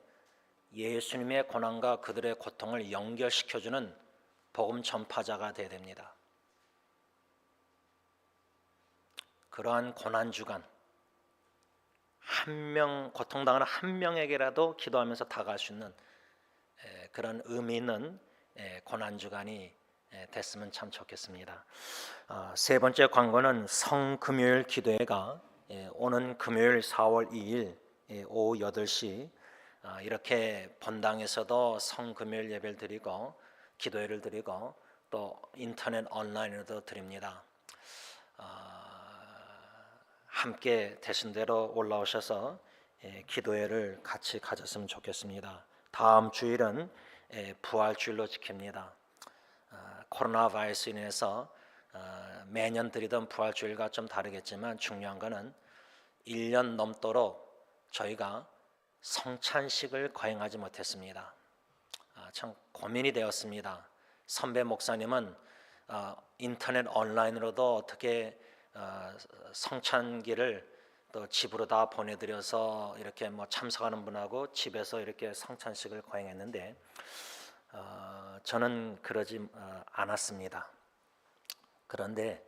예수님의 고난과 그들의 고통을 연결시켜주는 복음 전파자가 되어야 됩니다. 그러한 고난 주간, 한 명 고통당하는 한 명에게라도 기도하면서 다가갈 수 있는 그런 의미 있는 고난 주간이 됐으면 참 좋겠습니다. 세 번째 광고는 성금요일 기도회가 오는 금요일 4월 2일 오후 8시 이렇게 본당에서도 성금요일 예배를 드리고 기도회를 드리고 또 인터넷 온라인으로도 드립니다. 함께 되신 대로 올라오셔서 기도회를 같이 가졌으면 좋겠습니다. 다음 주일은 부활주일로 지킵니다. 코로나 바이러스로 인해서 매년 드리던 부활주일과 좀 다르겠지만 중요한 것은 1년 넘도록 저희가 성찬식을 거행하지 못했습니다. 참 고민이 되었습니다. 선배 목사님은 인터넷 온라인으로도 어떻게 성찬기를 또 집으로 다 보내드려서 이렇게 뭐 참석하는 분하고 집에서 이렇게 성찬식을 거행했는데 저는 그러지 않았습니다. 그런데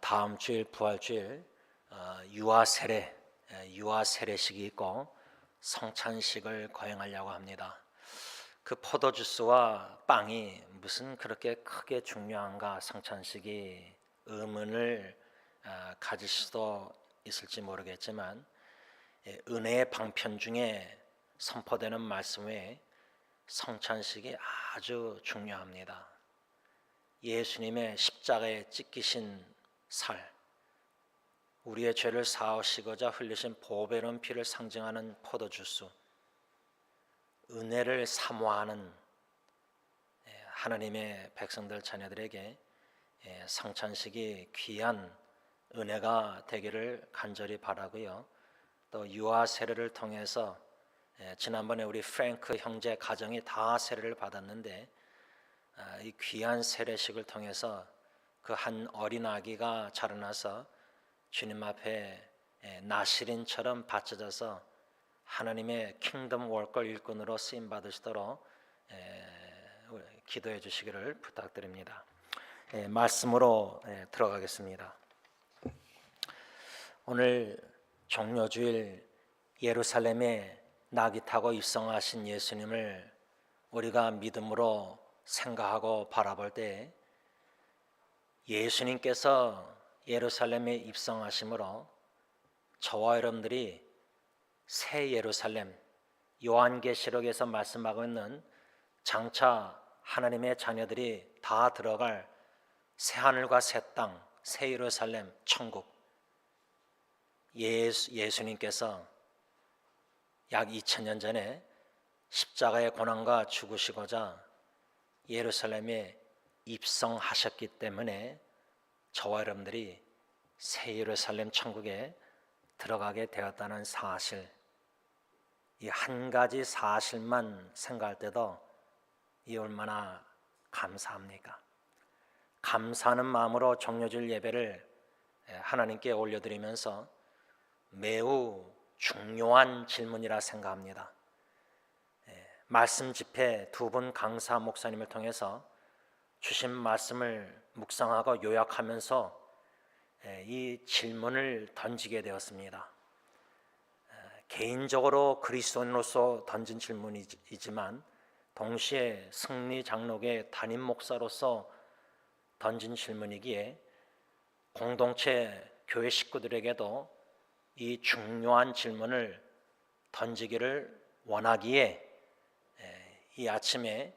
다음 주일 부활주일 유아 세례식이 있고 성찬식을 거행하려고 합니다. 그 포도주스와 빵이 무슨 그렇게 크게 중요한가, 성찬식이 의문을 가질 수도 있을지 모르겠지만 은혜의 방편 중에 선포되는 말씀 외에 성찬식이 아주 중요합니다. 예수님의 십자가에 찢기신 살, 우리의 죄를 사하시고자 흘리신 보배로운 피를 상징하는 포도주스, 은혜를 사모하는 하나님의 백성들 자녀들에게 성찬식이 귀한 은혜가 되기를 간절히 바라고요. 또 유아 세례를 통해서 지난번에 우리 프랭크 형제 가정이 다 세례를 받았는데 이 귀한 세례식을 통해서 그 한 어린 아기가 자라나서 주님 앞에 나시린처럼 바쳐져서 하나님의 킹덤 월걸 일꾼으로 쓰임 받으시도록 기도해 주시기를 부탁드립니다. 말씀으로 들어가겠습니다. 오늘 종료주일 예루살렘에 낙이 타고 입성하신 예수님을 우리가 믿음으로 생각하고 바라볼 때 예수님께서 예루살렘에 입성하심으로 저와 여러분들이 새 예루살렘, 요한계시록에서 말씀하고 있는 장차 하나님의 자녀들이 다 들어갈 새 하늘과 새 땅, 새 예루살렘, 천국, 예수님께서 약 2000년 전에 십자가의 고난과 죽으시고자 예루살렘에 입성하셨기 때문에 저와 여러분들이 새 예루살렘 천국에 들어가게 되었다는 사실, 이 한 가지 사실만 생각할 때도 이 얼마나 감사합니까? 감사하는 마음으로 종료주일 예배를 하나님께 올려드리면서 매우 중요한 질문이라 생각합니다. 말씀 집회 두 분 강사 목사님을 통해서 주신 말씀을 묵상하고 요약하면서 이 질문을 던지게 되었습니다. 개인적으로 그리스도인으로서 던진 질문이지만 동시에 승리 장로교의 담임 목사로서 던진 질문이기에 공동체 교회 식구들에게도 이 중요한 질문을 던지기를 원하기에 이 아침에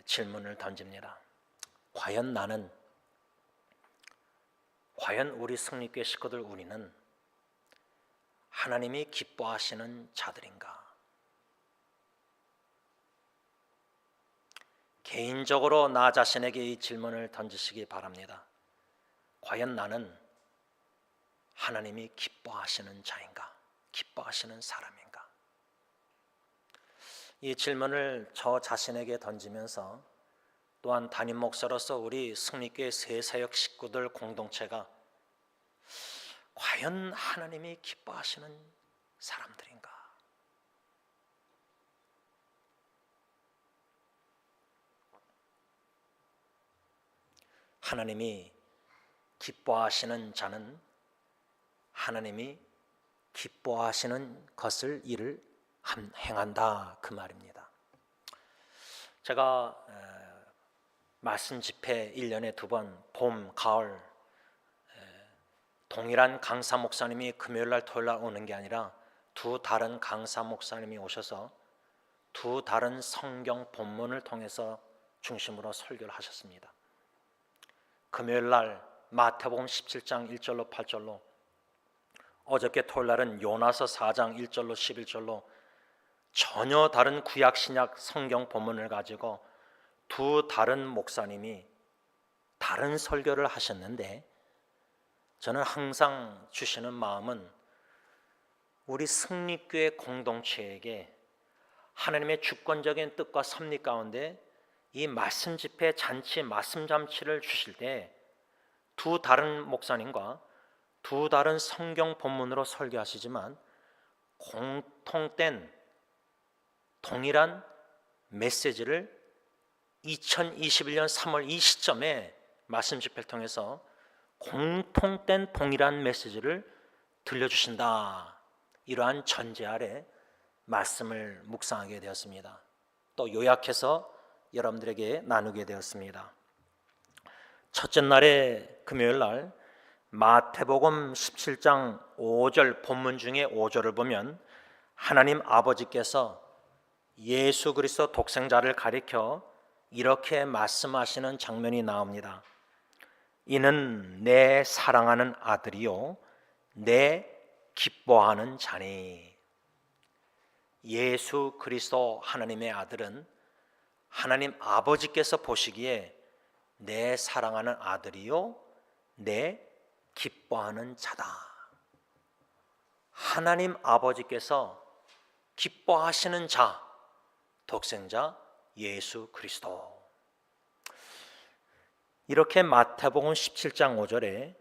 질문을 던집니다. 과연 우리 승리교회 식구들 우리는 하나님이 기뻐하시는 자들인가? 개인적으로 나 자신에게 이 질문을 던지시기 바랍니다. 과연 나는 하나님이 기뻐하시는 자인가? 기뻐하시는 사람인가? 이 질문을 저 자신에게 던지면서 또한 담임 목사로서 우리 승리교회 새사역 식구들 공동체가 과연 하나님이 기뻐하시는 사람들인가? 하나님이 기뻐하시는 자는 하나님이 기뻐하시는 것을 일을 행한다, 그 말입니다. 제가 말씀 집회 1년에 2번 봄, 가을 동일한 강사 목사님이 금요일날 토요일날 오는 게 아니라 두 다른 강사 목사님이 오셔서 두 다른 성경 본문을 통해서 중심으로 설교를 하셨습니다. 금요일날 마태복음 17장 1절로 8절로, 어저께 토요일날은 요나서 4장 1절로 11절로 전혀 다른 구약 신약 성경 본문을 가지고 두 다른 목사님이 다른 설교를 하셨는데, 저는 항상 주시는 마음은 우리 승리교회 공동체에게 하나님의 주권적인 뜻과 섭리 가운데 이 말씀 집회 잔치, 말씀 잔치를 주실 때 두 다른 목사님과 두 다른 성경 본문으로 설교하시지만 공통된 동일한 메시지를 2021년 3월 이 시점에 말씀 집회를 통해서 공통된 동일한 메시지를 들려주신다, 이러한 전제 아래 말씀을 묵상하게 되었습니다. 또 요약해서 여러분들에게 나누게 되었습니다. 첫째 날의 금요일 날 마태복음 17장 5절 본문 중에 5절을 보면 하나님 아버지께서 예수 그리스도 독생자를 가리켜 이렇게 말씀하시는 장면이 나옵니다. 이는 내 사랑하는 아들이요 내 기뻐하는 자니. 예수 그리스도 하나님의 아들은 하나님 아버지께서 보시기에 내 사랑하는 아들이요 내 기뻐하는 자다. 하나님 아버지께서 기뻐하시는 자, 독생자 예수 그리스도. 이렇게 마태복음 17장 5절에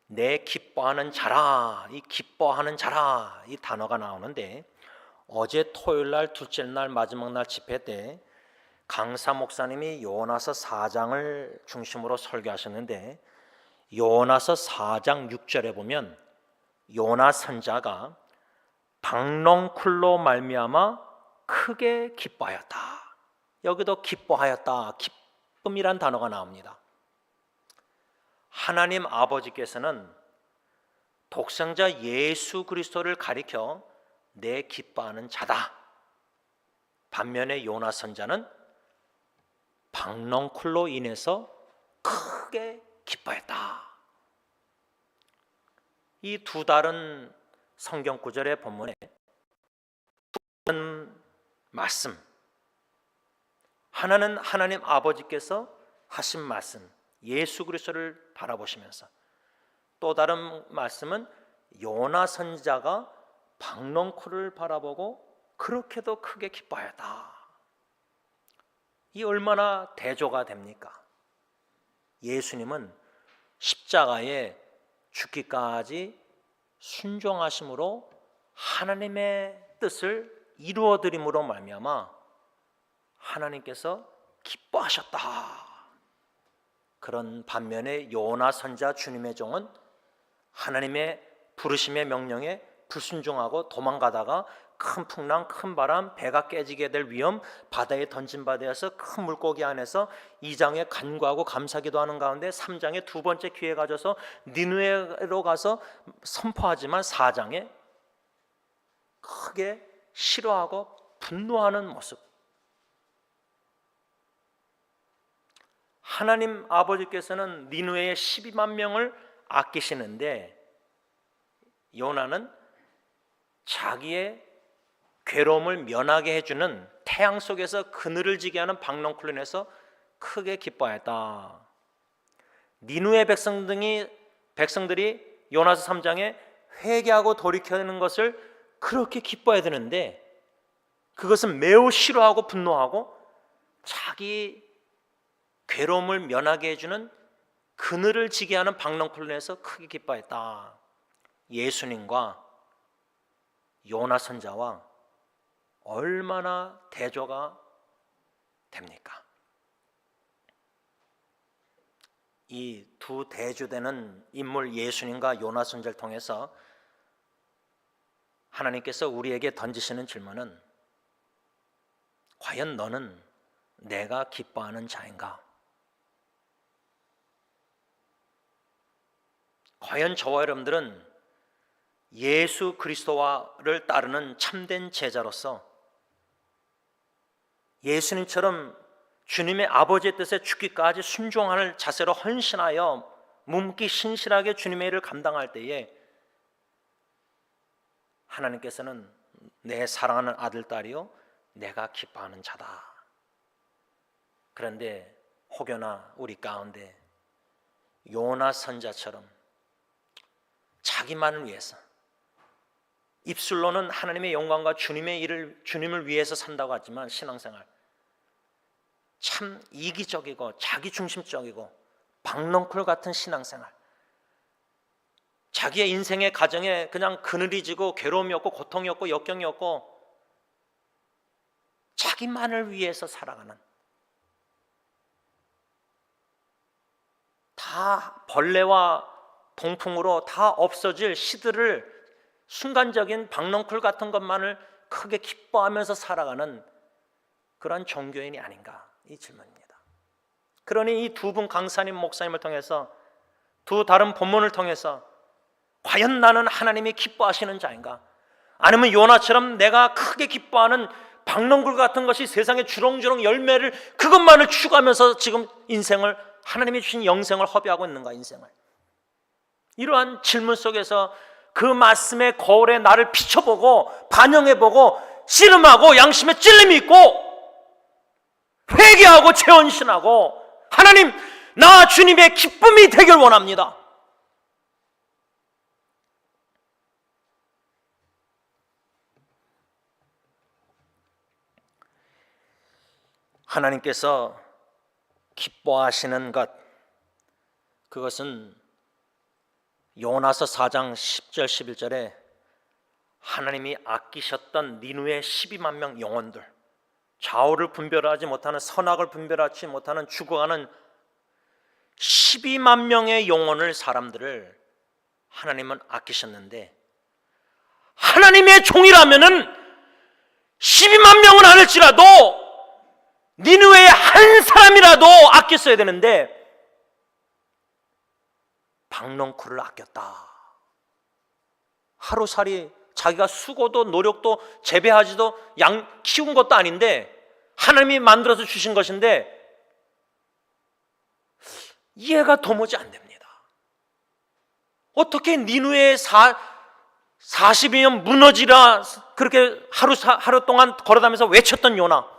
내 기뻐하는 자라, 이 기뻐하는 자라 이 단어가 나오는데, 어제 토요일날 둘째 날 마지막 날 집회 때 강사 목사님이 요나서 4장을 중심으로 설교하셨는데, 요나서 4장 6절에 보면 요나 선자가 박농쿨로 말미암아 크게 기뻐하였다. 여기도 기뻐하였다, 기쁨이란 단어가 나옵니다. 하나님 아버지께서는 독생자 예수 그리스도를 가리켜 내 기뻐하는 자다. 반면에 요나 선자는 박농쿨로 인해서 크게 기뻐했다. 이 두 다른 성경 구절의 본문에 말씀, 하나는 하나님 아버지께서 하신 말씀, 예수 그리스도를 바라보시면서, 또 다른 말씀은 요나 선지자가 박농쿨을 바라보고 그렇게도 크게 기뻐하였다. 이 얼마나 대조가 됩니까? 예수님은 십자가에 죽기까지 순종하심으로 하나님의 뜻을 이루어드림으로 말미암아 하나님께서 기뻐하셨다. 그런 반면에 요나 선자 주님의 종은 하나님의 부르심의 명령에 불순종하고 도망가다가 큰 풍랑, 큰 바람, 배가 깨지게 될 위험, 바다에 던진 바 되어서 큰 물고기 안에서 2장에 간구하고 감사기도 하는 가운데 3장에 두 번째 기회 가져서 니느웨로 가서 선포하지만 4장에 크게 싫어하고 분노하는 모습. 하나님 아버지께서는 니느웨의 12만 명을 아끼시는데 요나는 자기의 괴로움을 면하게 해주는 태양 속에서 그늘을 지게 하는 박농쿨로 인해서 크게 기뻐했다. 니느웨 백성들이 요나서 3장에 회개하고 돌이켜는 것을 그렇게 기뻐해야 되는데 그것은 매우 싫어하고 분노하고 자기 괴로움을 면하게 해주는 그늘을 지게 하는 박농쿨로 인해서 크게 기뻐했다. 예수님과 요나 선자와 얼마나 대조가 됩니까? 이 두 대주되는 인물 예수님과 요나 선지자를 통해서 하나님께서 우리에게 던지시는 질문은 과연 너는 내가 기뻐하는 자인가? 과연 저와 여러분들은 예수 그리스도를 따르는 참된 제자로서 예수님처럼 주님의 아버지의 뜻에 죽기까지 순종하는 자세로 헌신하여 묵묵히 신실하게 주님의 일을 감당할 때에 하나님께서는 내 사랑하는 아들, 딸이요 내가 기뻐하는 자다. 그런데 혹여나 우리 가운데 요나 선자처럼 자기만을 위해서 입술로는 하나님의 영광과 주님을 위해서 산다고 하지만 신앙생활 참 이기적이고 자기중심적이고 박넝쿨 같은 신앙생활, 자기의 인생의 가정에 그냥 그늘이 지고 괴로움이 없고 고통이 없고 역경이 없고 자기만을 위해서 살아가는, 다 벌레와 동풍으로 다 없어질 시들을 순간적인 박넝쿨 같은 것만을 크게 기뻐하면서 살아가는 그런 종교인이 아닌가, 이 질문입니다. 그러니 이 두 분 강사님, 목사님을 통해서 두 다른 본문을 통해서 과연 나는 하나님이 기뻐하시는 자인가? 아니면 요나처럼 내가 크게 기뻐하는 박넝쿨 같은 것이 세상에 주렁주렁 열매를 그것만을 추구하면서 지금 인생을, 하나님이 주신 영생을 허비하고 있는가, 인생을. 이러한 질문 속에서 그 말씀의 거울에 나를 비춰보고 반영해보고 씨름하고 양심에 찔림이 있고 회개하고 재헌신하고 하나님, 나 주님의 기쁨이 되길 원합니다. 하나님께서 기뻐하시는 것, 그것은 요나서 4장 10절 11절에 하나님이 아끼셨던 니누의 12만 명 영혼들, 좌우를 분별하지 못하는, 선악을 분별하지 못하는 죽어가는 12만 명의 영혼을, 사람들을 하나님은 아끼셨는데, 하나님의 종이라면은 12만 명은 아닐지라도 니누의 한 사람이라도 아꼈어야 되는데 박넝쿨을 아꼈다. 하루살이 자기가 수고도 노력도 재배하지도 양 키운 것도 아닌데 하나님이 만들어서 주신 것인데 이해가 도무지 안 됩니다. 어떻게 니누의 40년 무너지라 그렇게 하루 동안 걸어다니면서 외쳤던 요나,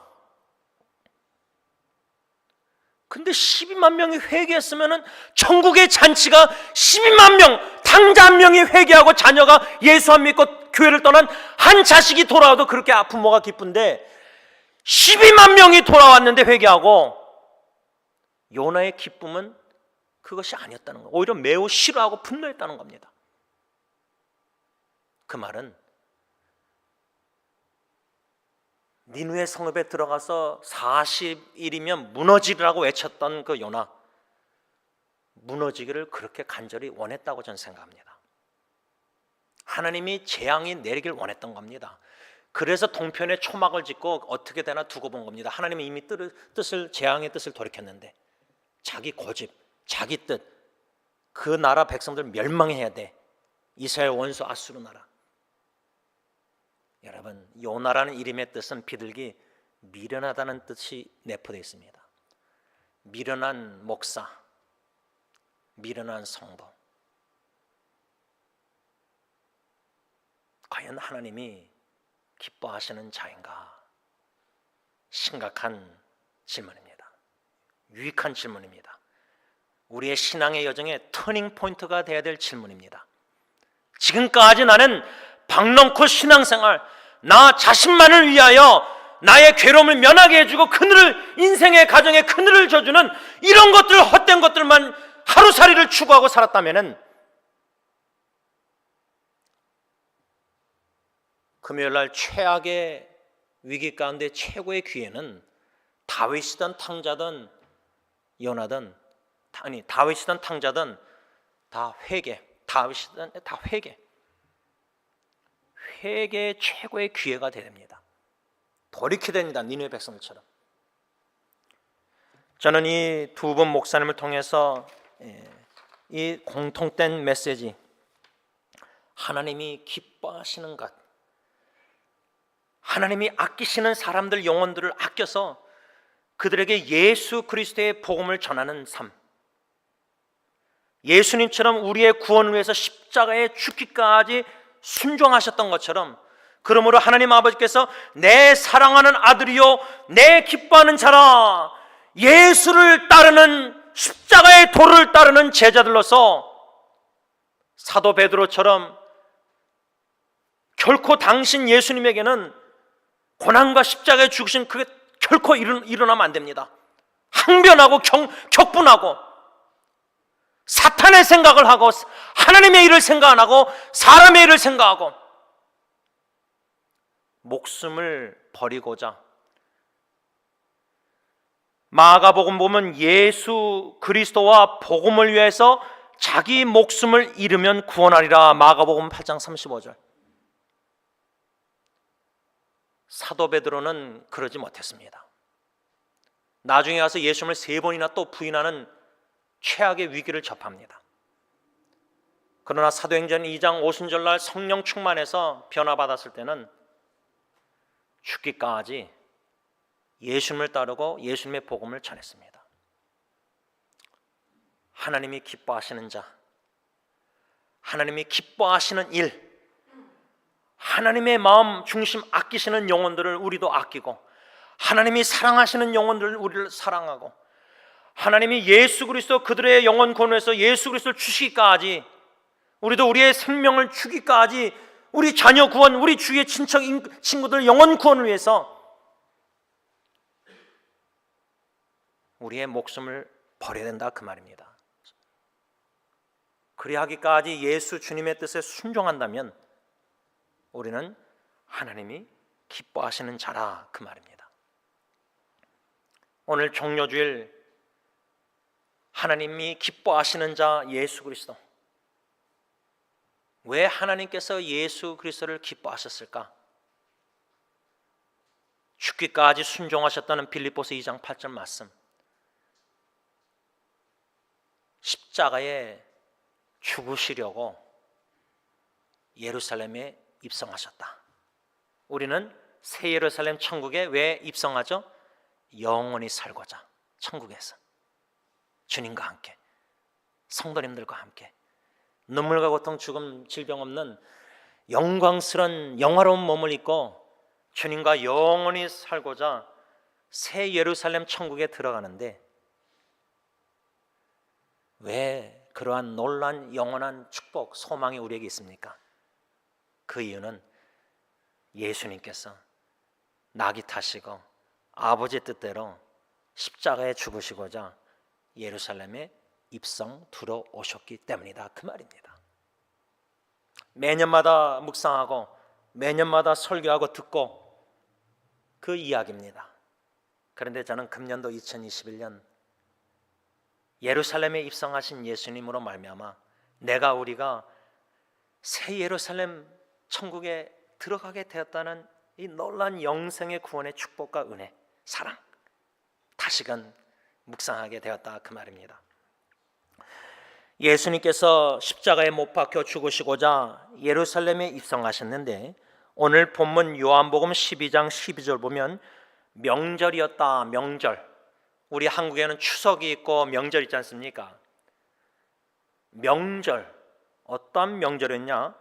근데 12만 명이 회개했으면 천국의 잔치가 12만 명, 탕자 한 명이 회개하고 자녀가 예수 안 믿고 교회를 떠난 한 자식이 돌아와도 그렇게 부모가 기쁜데 12만 명이 돌아왔는데 회개하고, 요나의 기쁨은 그것이 아니었다는 거예요. 오히려 매우 싫어하고 분노했다는 겁니다. 그 말은 니누의 성읍에 들어가서 40일이면 무너지라고 외쳤던 그 요나, 무너지기를 그렇게 간절히 원했다고 저는 생각합니다. 하나님이 재앙이 내리길 원했던 겁니다. 그래서 동편에 초막을 짓고 어떻게 되나 두고 본 겁니다. 하나님이 이미 재앙의 뜻을 돌이켰는데 자기 고집, 자기 뜻, 그 나라 백성들 멸망해야 돼. 이스라엘 원수 아수르 나라. 여러분, 요나라는 이름의 뜻은 비둘기, 미련하다는 뜻이 내포되어 있습니다. 미련한 목사, 미련한 성도. 과연 하나님이 기뻐하시는 자인가? 심각한 질문입니다. 유익한 질문입니다. 우리의 신앙의 여정의 터닝 포인트가 되어야 될 질문입니다. 지금까지 나는 박넝쿨 신앙생활, 나 자신만을 위하여 나의 괴로움을 면하게 해주고 그늘을, 인생의 가정에 그늘을 져주는 이런 것들, 헛된 것들만 하루살이를 추구하고 살았다면은 금요일날 최악의 위기 가운데 최고의 기회는 다윗이든 탕자든 요나든 아니 다윗이든 탕자든 다 회개, 다윗이든 다 회개의 최고의 기회가 됩니다. 돌이켜야 됩니다. 니느웨 백성들처럼. 저는 이 두 분 목사님을 통해서 이 공통된 메시지, 하나님이 기뻐하시는 것, 하나님이 아끼시는 사람들 영혼들을 아껴서 그들에게 예수 그리스도의 복음을 전하는 삶, 예수님처럼 우리의 구원을 위해서 십자가에 죽기까지 순종하셨던 것처럼, 그러므로 하나님 아버지께서 내 사랑하는 아들이요 내 기뻐하는 자라, 예수를 따르는 십자가의 도를 따르는 제자들로서 사도 베드로처럼 결코 당신 예수님에게는 고난과 십자가에 죽으신 그게 결코 일어나면 안 됩니다. 항변하고 격분하고 사탄의 생각을 하고 하나님의 일을 생각 안 하고 사람의 일을 생각하고 목숨을 버리고자, 마가복음 보면 예수 그리스도와 복음을 위해서 자기 목숨을 잃으면 구원하리라. 마가복음 8장 35절. 사도 베드로는 그러지 못했습니다. 나중에 가서 예수님을 3번이나 또 부인하는 최악의 위기를 접합니다. 그러나 사도행전 2장 오순절날 성령 충만해서 변화받았을 때는 죽기까지 예수님을 따르고 예수님의 복음을 전했습니다. 하나님이 기뻐하시는 자, 하나님이 기뻐하시는 일, 하나님의 마음 중심 아끼시는 영혼들을 우리도 아끼고, 하나님이 사랑하시는 영혼들을 우리를 사랑하고, 하나님이 예수 그리스도 그들의 영혼 구원에서 예수 그리스도를 주시기까지, 우리도 우리의 생명을 주기까지, 우리 자녀 구원, 우리 주위의 친척 친구들 영혼 구원을 위해서 우리의 목숨을 버려야 된다 그 말입니다. 그리하기까지 예수 주님의 뜻에 순종한다면 우리는 하나님이 기뻐하시는 자라 그 말입니다. 오늘 종료주일 하나님이 기뻐하시는 자 예수 그리스도, 왜 하나님께서 예수 그리스도를 기뻐하셨을까? 죽기까지 순종하셨다는 빌립보서 2장 8절 말씀, 십자가에 죽으시려고 예루살렘에 입성하셨다. 우리는 새 예루살렘 천국에 왜 입성하죠? 영원히 살고자, 천국에서 주님과 함께, 성도님들과 함께 눈물과 고통, 죽음, 질병 없는 영광스러운 영화로운 몸을 입고 주님과 영원히 살고자 새 예루살렘 천국에 들어가는데, 왜 그러한 놀라운 영원한 축복, 소망이 우리에게 있습니까? 그 이유는 예수님께서 낙이 타시고 아버지의 뜻대로 십자가에 죽으시고자 예루살렘에 입성 들어오셨기 때문이다 그 말입니다. 매년마다 묵상하고 매년마다 설교하고 듣고 그 이야기입니다. 그런데 저는 금년도 2021년 예루살렘에 입성하신 예수님으로 말미암아 우리가 새 예루살렘 천국에 들어가게 되었다는 이 놀라운 영생의 구원의 축복과 은혜, 사랑, 다시금 묵상하게 되었다 그 말입니다. 예수님께서 십자가에 못 박혀 죽으시고자 예루살렘에 입성하셨는데, 오늘 본문 요한복음 12장 12절 보면 명절이었다. 명절. 우리 한국에는 추석이 있고 명절 있지 않습니까? 명절, 어떠한 명절이었냐?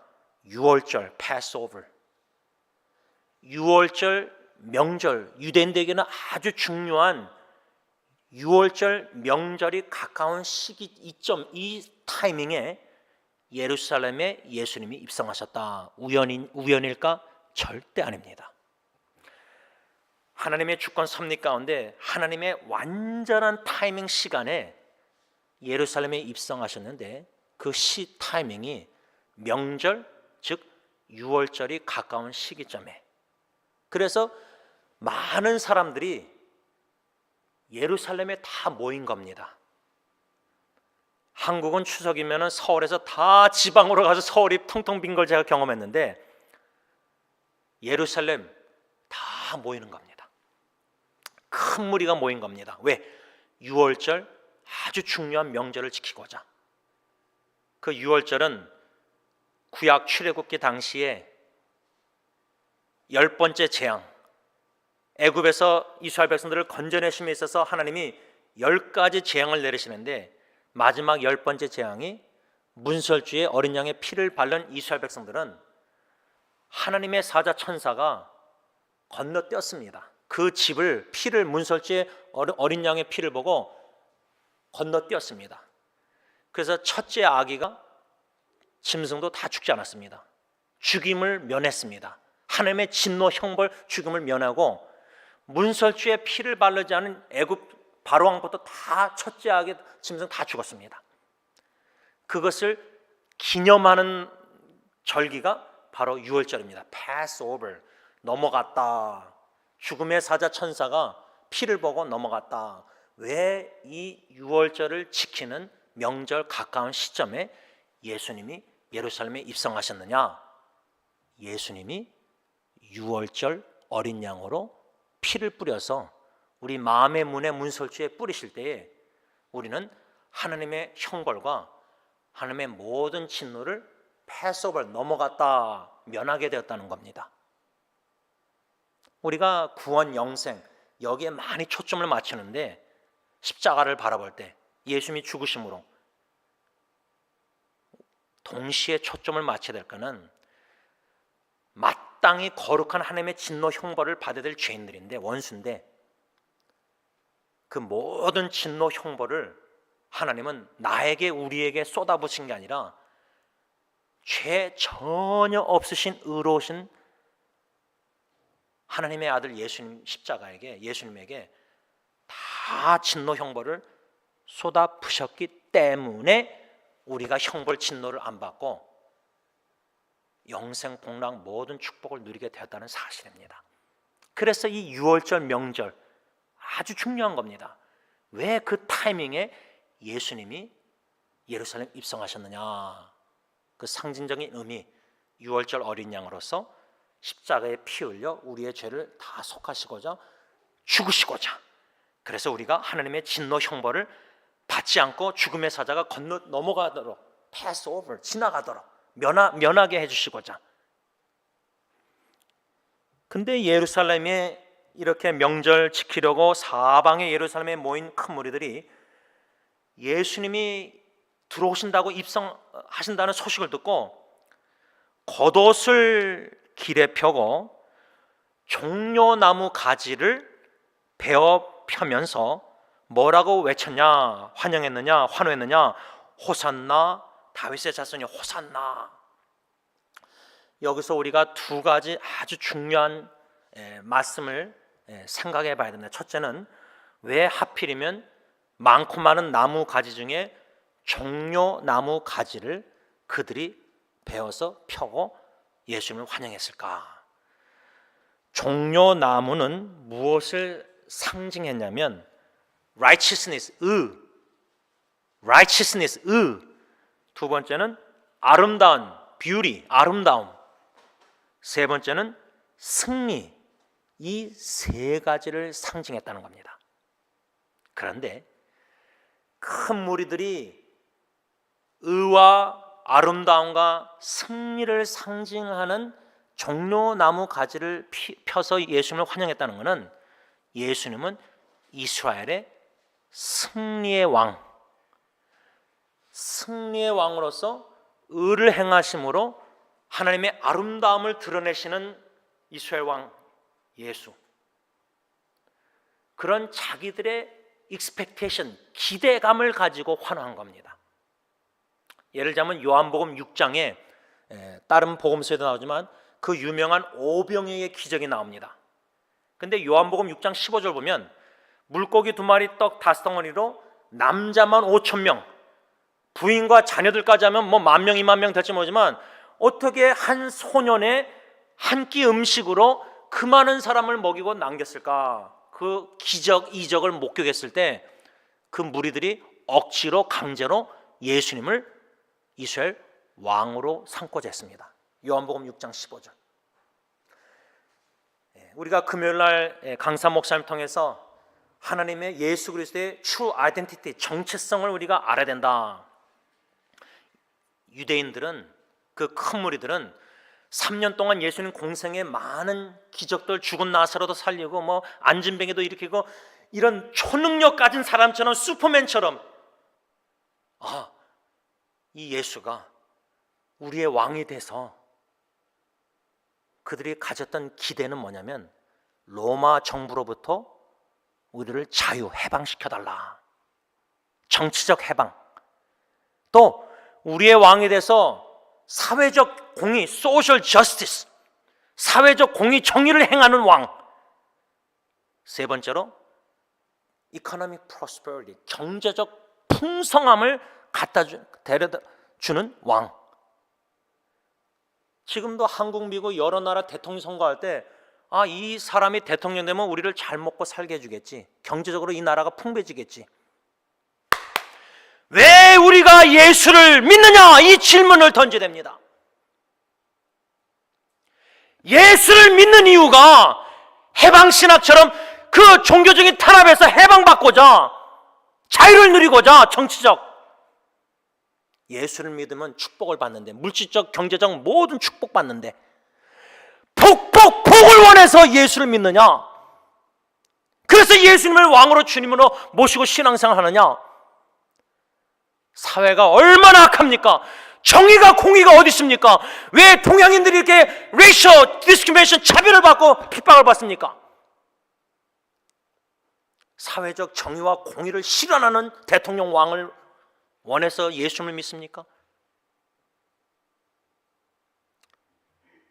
6월절, 패스오버. 6월절 명절, 유대인들에게는 아주 중요한 6월절 명절이 가까운 시기, 이 타이밍에 예루살렘에 예수님이 입성하셨다. 우연일까? 절대 아닙니다. 하나님의 주권 섭리 가운데 하나님의 완전한 타이밍 시간에 예루살렘에 입성하셨는데, 그 타이밍이 명절, 즉 6월절이 가까운 시기점에, 그래서 많은 사람들이 예루살렘에 다 모인 겁니다. 한국은 추석이면은 서울에서 다 지방으로 가서 서울이 텅텅 빈 걸 제가 경험했는데 예루살렘 다 모이는 겁니다. 큰 무리가 모인 겁니다. 왜? 6월절 아주 중요한 명절을 지키고자. 그 6월절은 구약 출애굽기 당시에 10번째 재앙, 애굽에서 이스라엘 백성들을 건져내심에 있어서 하나님이 10가지 재앙을 내리시는데 마지막 10번째 재앙이 문설주에 어린 양의 피를 바른 이스라엘 백성들은 하나님의 사자 천사가 건너뛰었습니다. 그 집을 피를 문설주에 어린 양의 피를 보고 건너뛰었습니다. 그래서 첫째 아기가 짐승도 다 죽지 않았습니다. 죽임을 면했습니다. 하나님의 진노 형벌 죽임을 면하고 문설주에 피를 바르지 않은 애굽 바로 왕부터 다 첫째 아기 짐승 다 죽었습니다. 그것을 기념하는 절기가 바로 6월절입니다. Passover, 넘어갔다. 죽음의 사자 천사가 피를 보고 넘어갔다. 왜 이 6월절을 지키는 명절 가까운 시점에 예수님이 예루살렘에 입성하셨느냐? 예수님이 6월절 어린 양으로 피를 뿌려서 우리 마음의 문에 문설주에 뿌리실 때에 우리는 하나님의 형벌과 하나님의 모든 진노를 패스오버 넘어갔다 면하게 되었다는 겁니다. 우리가 구원 영생 여기에 많이 초점을 맞추는데 십자가를 바라볼 때 예수님이 죽으심으로 동시에 초점을 맞춰야 될 것은 마땅히 거룩한 하나님의 진노 형벌을 받아야 될 죄인들인데 원수인데 그 모든 진노 형벌을 하나님은 나에게 우리에게 쏟아부으신 게 아니라 죄 전혀 없으신 의로우신 하나님의 아들 예수님 십자가에게 예수님에게 다 진노 형벌을 쏟아부으셨기 때문에 우리가 형벌 진노를 안 받고 영생 복락 모든 축복을 누리게 되었다는 사실입니다. 그래서 이 6월절 명절 아주 중요한 겁니다. 왜 그 타이밍에 예수님이 예루살렘 입성하셨느냐? 그 상징적인 의미 6월절 어린 양으로서 십자가에 피 흘려 우리의 죄를 다 속하시고자 죽으시고자 그래서 우리가 하나님의 진노 형벌을 받지 않고 죽음의 사자가 건너 넘어가도록 패스 오버 지나가도록 면하게 해주시고자. 근데 예루살렘에 이렇게 명절 지키려고 사방의 예루살렘에 모인 큰 무리들이 예수님이 들어오신다고 입성하신다는 소식을 듣고 겉옷을 길에 펴고 종려나무 가지를 베어 펴면서 뭐라고 외쳤냐? 환영했느냐? 환호했느냐? 호산나 다윗의 자손이 호산나. 여기서 우리가 두 가지 아주 중요한 말씀을 생각해 봐야 됩니다. 첫째는 왜 하필이면 많고 많은 나무 가지 중에 종려나무 가지를 그들이 베어서 펴고 예수님을 환영했을까? 종려나무는 무엇을 상징했냐면 righteousness, righteousness, 두 번째는 아름다운, beauty, 아름다움. 세 번째는 승리. 이 세 가지를 상징했다는 겁니다. 그런데 큰 무리들이 의와 아름다움과 승리를 상징하는 종려나무 가지를 펴서 예수님을 환영했다는 것은 예수님은 이스라엘의 승리의 왕, 승리의 왕으로서 의를 행하심으로 하나님의 아름다움을 드러내시는 이스라엘 왕 예수. 그런 자기들의 expectation, 기대감을 가지고 환호한 겁니다. 예를 들자면 요한복음 6장에 다른 복음서에도 나오지만 그 유명한 오병이어의 기적이 나옵니다. 근데 요한복음 6장 15절 보면 물고기 2마리 떡 5덩어리로 남자만 5,000명, 부인과 자녀들까지 하면 뭐 10,000명, 20,000명 될지 모르지만 어떻게 한 소년의 한 끼 음식으로 그 많은 사람을 먹이고 남겼을까? 그 기적, 이적을 목격했을 때 그 무리들이 억지로 강제로 예수님을 이스라엘 왕으로 삼고자 했습니다. 요한복음 6장 15절. 우리가 금요일날 강사 목사님 통해서 하나님의 예수 그리스도의 true identity, 정체성을 우리가 알아야 된다. 유대인들은, 그 큰 무리들은 3년 동안 예수님 공생에 많은 기적들, 죽은 나사로도 살리고 뭐 안진뱅이도 일으키고 이런 초능력 가진 사람처럼, 슈퍼맨처럼, 이 예수가 우리의 왕이 돼서 그들이 가졌던 기대는 뭐냐면 로마 정부로부터 우리를 자유, 해방시켜달라. 정치적 해방. 또 우리의 왕이 돼서 사회적 공의, social justice, 사회적 공의, 정의를 행하는 왕. 세 번째로 economic prosperity, 경제적 풍성함을 데려다 주는 왕. 지금도 한국, 미국 여러 나라 대통령 선거할 때 이 사람이 대통령 되면 우리를 잘 먹고 살게 해주겠지, 경제적으로 이 나라가 풍부해지겠지. 왜 우리가 예수를 믿느냐? 이 질문을 던져야 됩니다. 예수를 믿는 이유가 해방신학처럼 그 종교적인 탄압에서 해방받고자, 자유를 누리고자, 정치적. 예수를 믿으면 축복을 받는데, 물질적, 경제적 모든 축복 받는데, 복을 원해서 예수를 믿느냐? 그래서 예수님을 왕으로, 주님으로 모시고 신앙생활 하느냐? 사회가 얼마나 악합니까? 정의가, 공의가 어디 있습니까? 왜 동양인들이 이렇게 racial discrimination, 차별을 받고 핍박을 받습니까? 사회적 정의와 공의를 실현하는 대통령, 왕을 원해서 예수님을 믿습니까?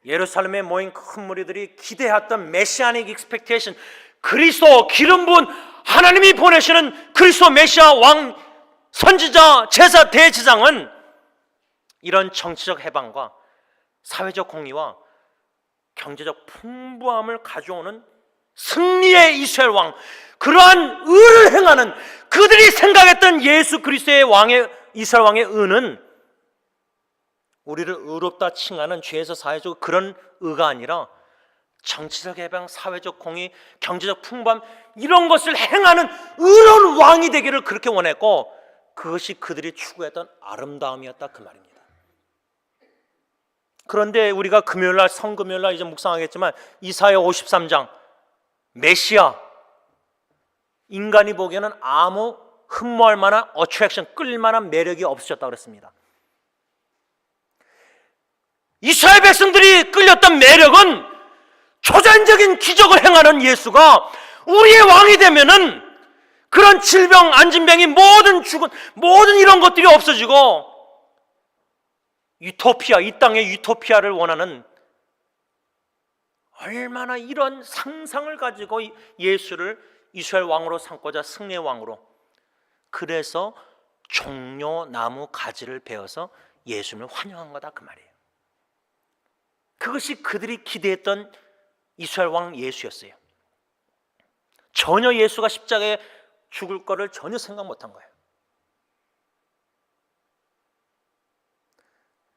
예루살렘에 모인 큰 무리들이 기대했던 메시아닉 익스펙테이션, 그리스도, 기름 부은 하나님이 보내시는 그리스도 메시아 왕, 선지자, 제사, 대제사장은 이런 정치적 해방과 사회적 공의와 경제적 풍부함을 가져오는 승리의 이스라엘 왕, 그러한 의를 행하는, 그들이 생각했던 예수 그리스도의 왕의, 이스라엘 왕의 의는 우리를 의롭다 칭하는 죄에서 사해주고 그런 의가 아니라 정치적 해방, 사회적 공의, 경제적 풍부함, 이런 것을 행하는 의로운 왕이 되기를 그렇게 원했고, 그것이 그들이 추구했던 아름다움이었다, 그 말입니다. 그런데 우리가 금요일날, 성금요일날 이제 묵상하겠지만 이사야 53장, 메시아, 인간이 보기에는 아무 흠모할 만한 어트랙션, 끌릴 만한 매력이 없으셨다고 그랬습니다. 이스라엘 백성들이 끌렸던 매력은 초자연적인 기적을 행하는 예수가 우리의 왕이 되면은 그런 질병, 안진병이, 모든 죽은, 모든 이런 것들이 없어지고 유토피아, 이 땅의 유토피아를 원하는, 얼마나 이런 상상을 가지고 예수를 이스라엘 왕으로 삼고자, 승리의 왕으로. 그래서 종려나무 가지를 베어서 예수님을 환영한 거다, 그 말이에요. 그것이 그들이 기대했던 이스라엘 왕 예수였어요. 전혀 예수가 십자가에 죽을 거를 전혀 생각 못한 거예요.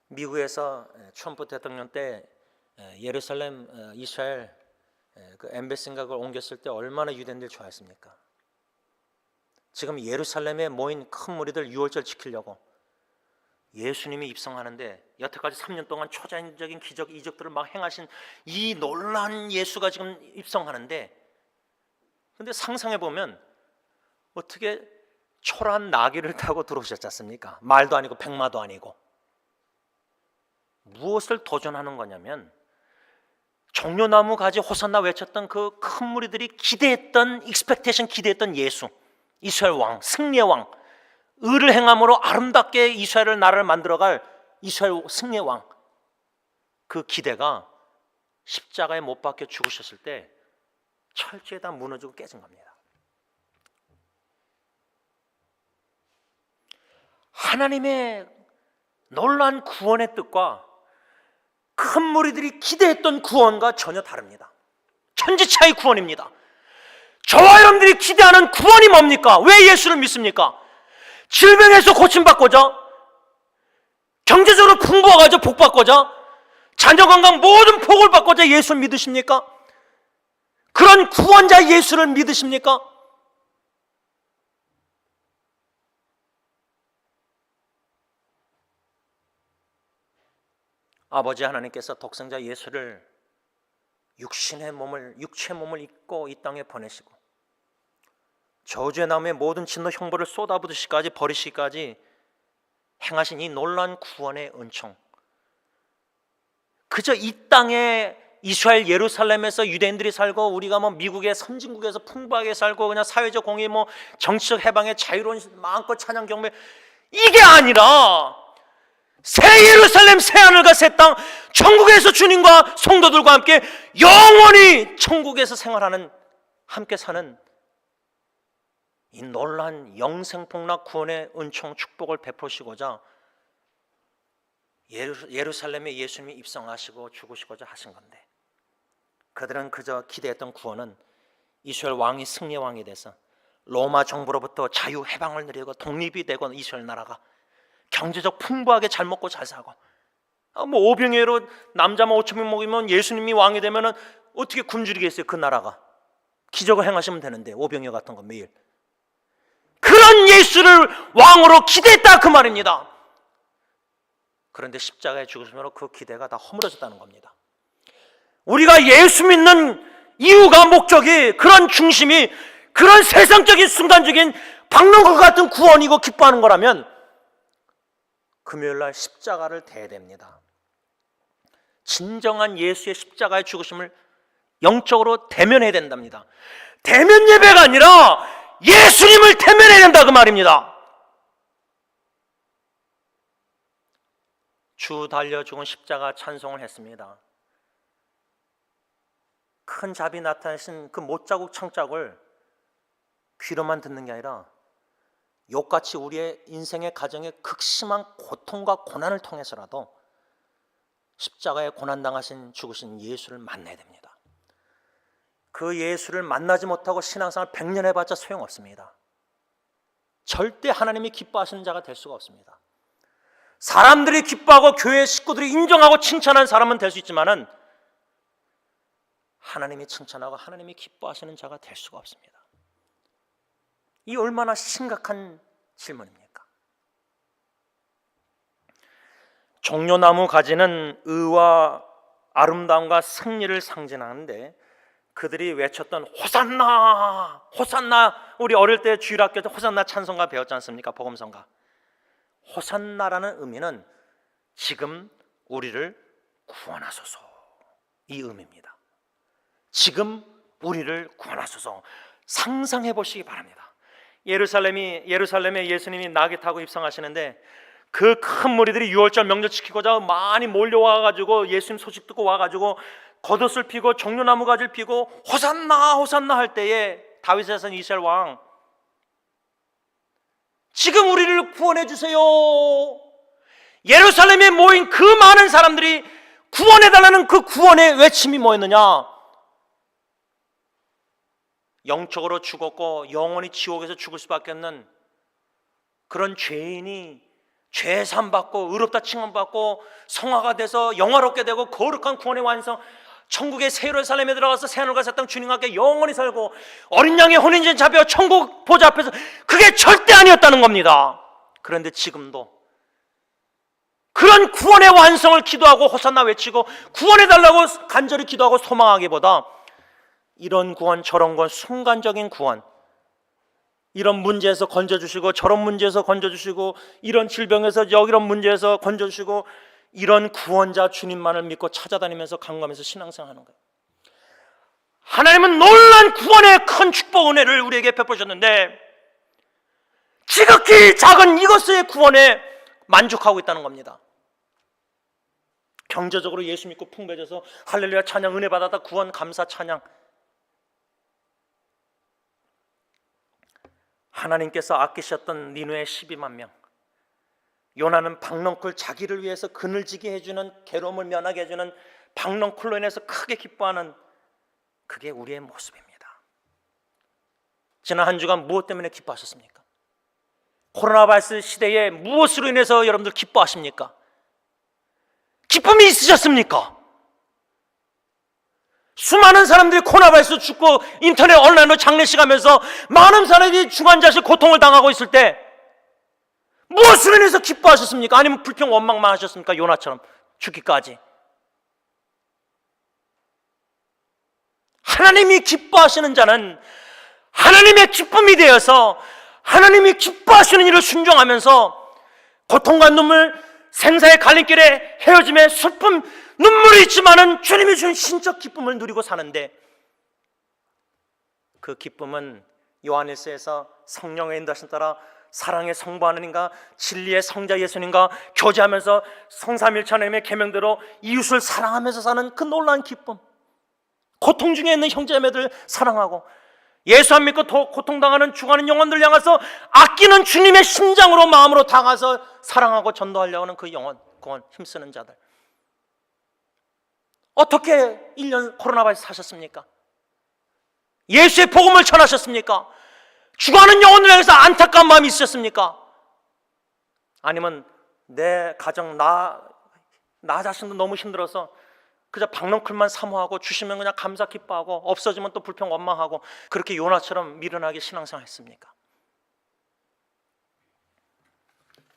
미국에서 트럼프 대통령 때 예루살렘, 이스라엘 그 엠베시인가 그걸 옮겼을 때 얼마나 유대인들 좋아했습니까? 지금 예루살렘에 모인 큰 무리들 유월절 지키려고 예수님이 입성하는데, 여태까지 3년 동안 초자연적인 기적, 이적들을 막 행하신 이 놀라운 예수가 지금 입성하는데, 근데 상상해 보면 어떻게 초라한 나귀를 타고 들어오셨지 않습니까? 말도 아니고 백마도 아니고. 무엇을 도전하는 거냐면, 종려나무 가지 호산나 외쳤던 그 큰 무리들이 기대했던, 익스펙테이션 기대했던 예수, 이스라엘 왕, 승리의 왕, 의를 행함으로 아름답게 이스라엘을, 나라를 만들어갈 이스라엘 승리의 왕, 그 기대가 십자가에 못 박혀 죽으셨을 때 철저히 다 무너지고 깨진 겁니다. 하나님의 놀라운 구원의 뜻과 큰 무리들이 기대했던 구원과 전혀 다릅니다. 천지차이 구원입니다. 저와 여러분들이 기대하는 구원이 뭡니까? 왜 예수를 믿습니까? 질병에서 고침받고자, 경제적으로 풍부하고자 복받고자, 자녀 건강 모든 복을 받고자 예수를 믿으십니까? 그런 구원자 예수를 믿으십니까? 아버지 하나님께서 독생자 예수를 육체의 몸을 입고 이 땅에 보내시고 저주의 나무에 모든 진노 형벌을 쏟아부으시기까지 버리시기까지 행하신 이 놀라운 구원의 은총, 그저 이 땅에 이스라엘 예루살렘에서 유대인들이 살고 우리가 뭐 미국의 선진국에서 풍부하게 살고 그냥 사회적 공의 뭐 정치적 해방의 자유로운 마음껏 찬양 경배, 이게 아니라 새 예루살렘 새 하늘과 새 땅, 천국에서 주님과 성도들과 함께 영원히 천국에서 생활하는, 함께 사는 이 놀라운 영생폭락 구원의 은총 축복을 베푸시고자 예루살렘에 예수님이 입성하시고 죽으시고자 하신 건데, 그들은 그저 기대했던 구원은 이스라엘 왕이 승리의 왕이 돼서 로마 정부로부터 자유 해방을 누리고 독립이 되고 이스라엘 나라가 경제적 풍부하게 잘 먹고 잘 사고, 뭐 오병이어로 남자만 5,000명 먹이면 예수님이 왕이 되면은 어떻게 굶주리겠어요? 그 나라가 기적을 행하시면 되는데, 오병이어 같은 거 매일. 그런 예수를 왕으로 기대했다 그 말입니다. 그런데 십자가에 죽으심으로 그 기대가 다 허물어졌다는 겁니다. 우리가 예수 믿는 이유가, 목적이, 그런 중심이 그런 세상적인 순간적인 박농구 같은 구원이고 기뻐하는 거라면 금요일날 십자가를 대해야 됩니다. 진정한 예수의 십자가의 죽으심을 영적으로 대면해야 된답니다. 대면 예배가 아니라 예수님을 대면해야 된다 그 말입니다. 주 달려 죽은 십자가 찬송을 했습니다. 큰 잡이 나타내신 그 못자국 창작을 귀로만 듣는 게 아니라 욕같이 우리의 인생의 가정의 극심한 고통과 고난을 통해서라도 십자가에 고난당하신 죽으신 예수를 만나야 됩니다. 그 예수를 만나지 못하고 신앙생활 100년 해봤자 소용없습니다. 절대 하나님이 기뻐하시는 자가 될 수가 없습니다. 사람들이 기뻐하고 교회 식구들이 인정하고 칭찬하는 사람은 될 수 있지만은 하나님이 칭찬하고 하나님이 기뻐하시는 자가 될 수가 없습니다. 이 얼마나 심각한 질문입니까? 종려나무 가지는 의와 아름다움과 승리를 상징하는데, 그들이 외쳤던 호산나 호산나, 우리 어릴 때 주일학교 때 호산나 찬송가 배웠지 않습니까? 복음성가. 호산나라는 의미는 지금 우리를 구원하소서, 이 의미입니다. 지금 우리를 구원하소서. 상상해 보시기 바랍니다. 예루살렘에 예수님이 나귀 타고 입성하시는데 그 큰 무리들이 유월절 명절 지키고자 많이 몰려와가지고 예수님 소식 듣고 와가지고 겉옷을 피고 종려나무 가지를 피고 호산나 호산나 할 때에 다윗의 산 이스라엘 왕, 지금 우리를 구원해 주세요. 예루살렘에 모인 그 많은 사람들이 구원해 달라는 그 구원의 외침이 뭐였느냐? 영적으로 죽었고 영원히 지옥에서 죽을 수밖에 없는 그런 죄인이 죄 사함받고 의롭다 칭함받고 성화가 돼서 영화롭게 되고 거룩한 구원의 완성, 천국의 새 예루살렘에 들어가서 새하늘과 새 땅 주님과 함께 영원히 살고 어린 양의 혼인전 잡혀 천국 보좌 앞에서, 그게 절대 아니었다는 겁니다. 그런데 지금도 그런 구원의 완성을 기도하고 호산나 외치고 구원해달라고 간절히 기도하고 소망하기보다 이런 구원 저런 구원, 순간적인 구원, 이런 문제에서 건져주시고 저런 문제에서 건져주시고 이런 질병에서 이런 문제에서 건져주시고, 이런 구원자 주님만을 믿고 찾아다니면서 간구하면서 신앙생활하는 거예요. 하나님은 놀란 구원의 큰 축복 은혜를 우리에게 베푸셨는데 지극히 작은 이것의 구원에 만족하고 있다는 겁니다. 경제적으로 예수 믿고 풍부해져서 할렐루야 찬양 은혜 받았다, 구원 감사 찬양. 하나님께서 아끼셨던 니누의 12만 명, 요나는 박넝쿨, 자기를 위해서 그늘지게 해주는, 괴로움을 면하게 해주는 박넝쿨로 인해서 크게 기뻐하는, 그게 우리의 모습입니다. 지난 한 주간 무엇 때문에 기뻐하셨습니까? 코로나 바이러스 시대에 무엇으로 인해서 여러분들 기뻐하십니까? 기쁨이 있으셨습니까? 수많은 사람들이 코로나 바이러스 죽고 인터넷 온라인으로 장례식 하면서 많은 사람들이 중환자실 고통을 당하고 있을 때 무엇으로 인해서 기뻐하셨습니까? 아니면 불평 원망만 하셨습니까? 요나처럼 죽기까지. 하나님이 기뻐하시는 자는 하나님의 기쁨이 되어서 하나님이 기뻐하시는 일을 순종하면서 고통과 눈물, 생사의 갈림길에 헤어짐의 슬픔, 눈물이 있지만은 주님이 주신 신적 기쁨을 누리고 사는데, 그 기쁨은 요한일서에서 성령의 인도하심 따라 사랑의 성부 하나님과 진리의 성자 예수님과 교제하면서 성삼일체 하나님의 계명대로 이웃을 사랑하면서 사는 그 놀라운 기쁨, 고통 중에 있는 형제자매들 사랑하고 예수 안 믿고 고통당하는 죽어가는 영혼들 향해서 아끼는 주님의 심장으로 마음으로 다가서 사랑하고 전도하려고 하는 그 영혼, 구원 힘쓰는 자들. 어떻게 1년 코로나 바이러스 사셨습니까? 예수의 복음을 전하셨습니까? 죽어가는 영혼들 향해서 안타까운 마음이 있으셨습니까? 아니면 내 가정, 나 자신도 너무 힘들어서 그저 박넝쿨만 사모하고 주시면 그냥 감사 기뻐하고 없어지면 또 불평 원망하고 그렇게 요나처럼 미련하게 신앙생활 했습니까?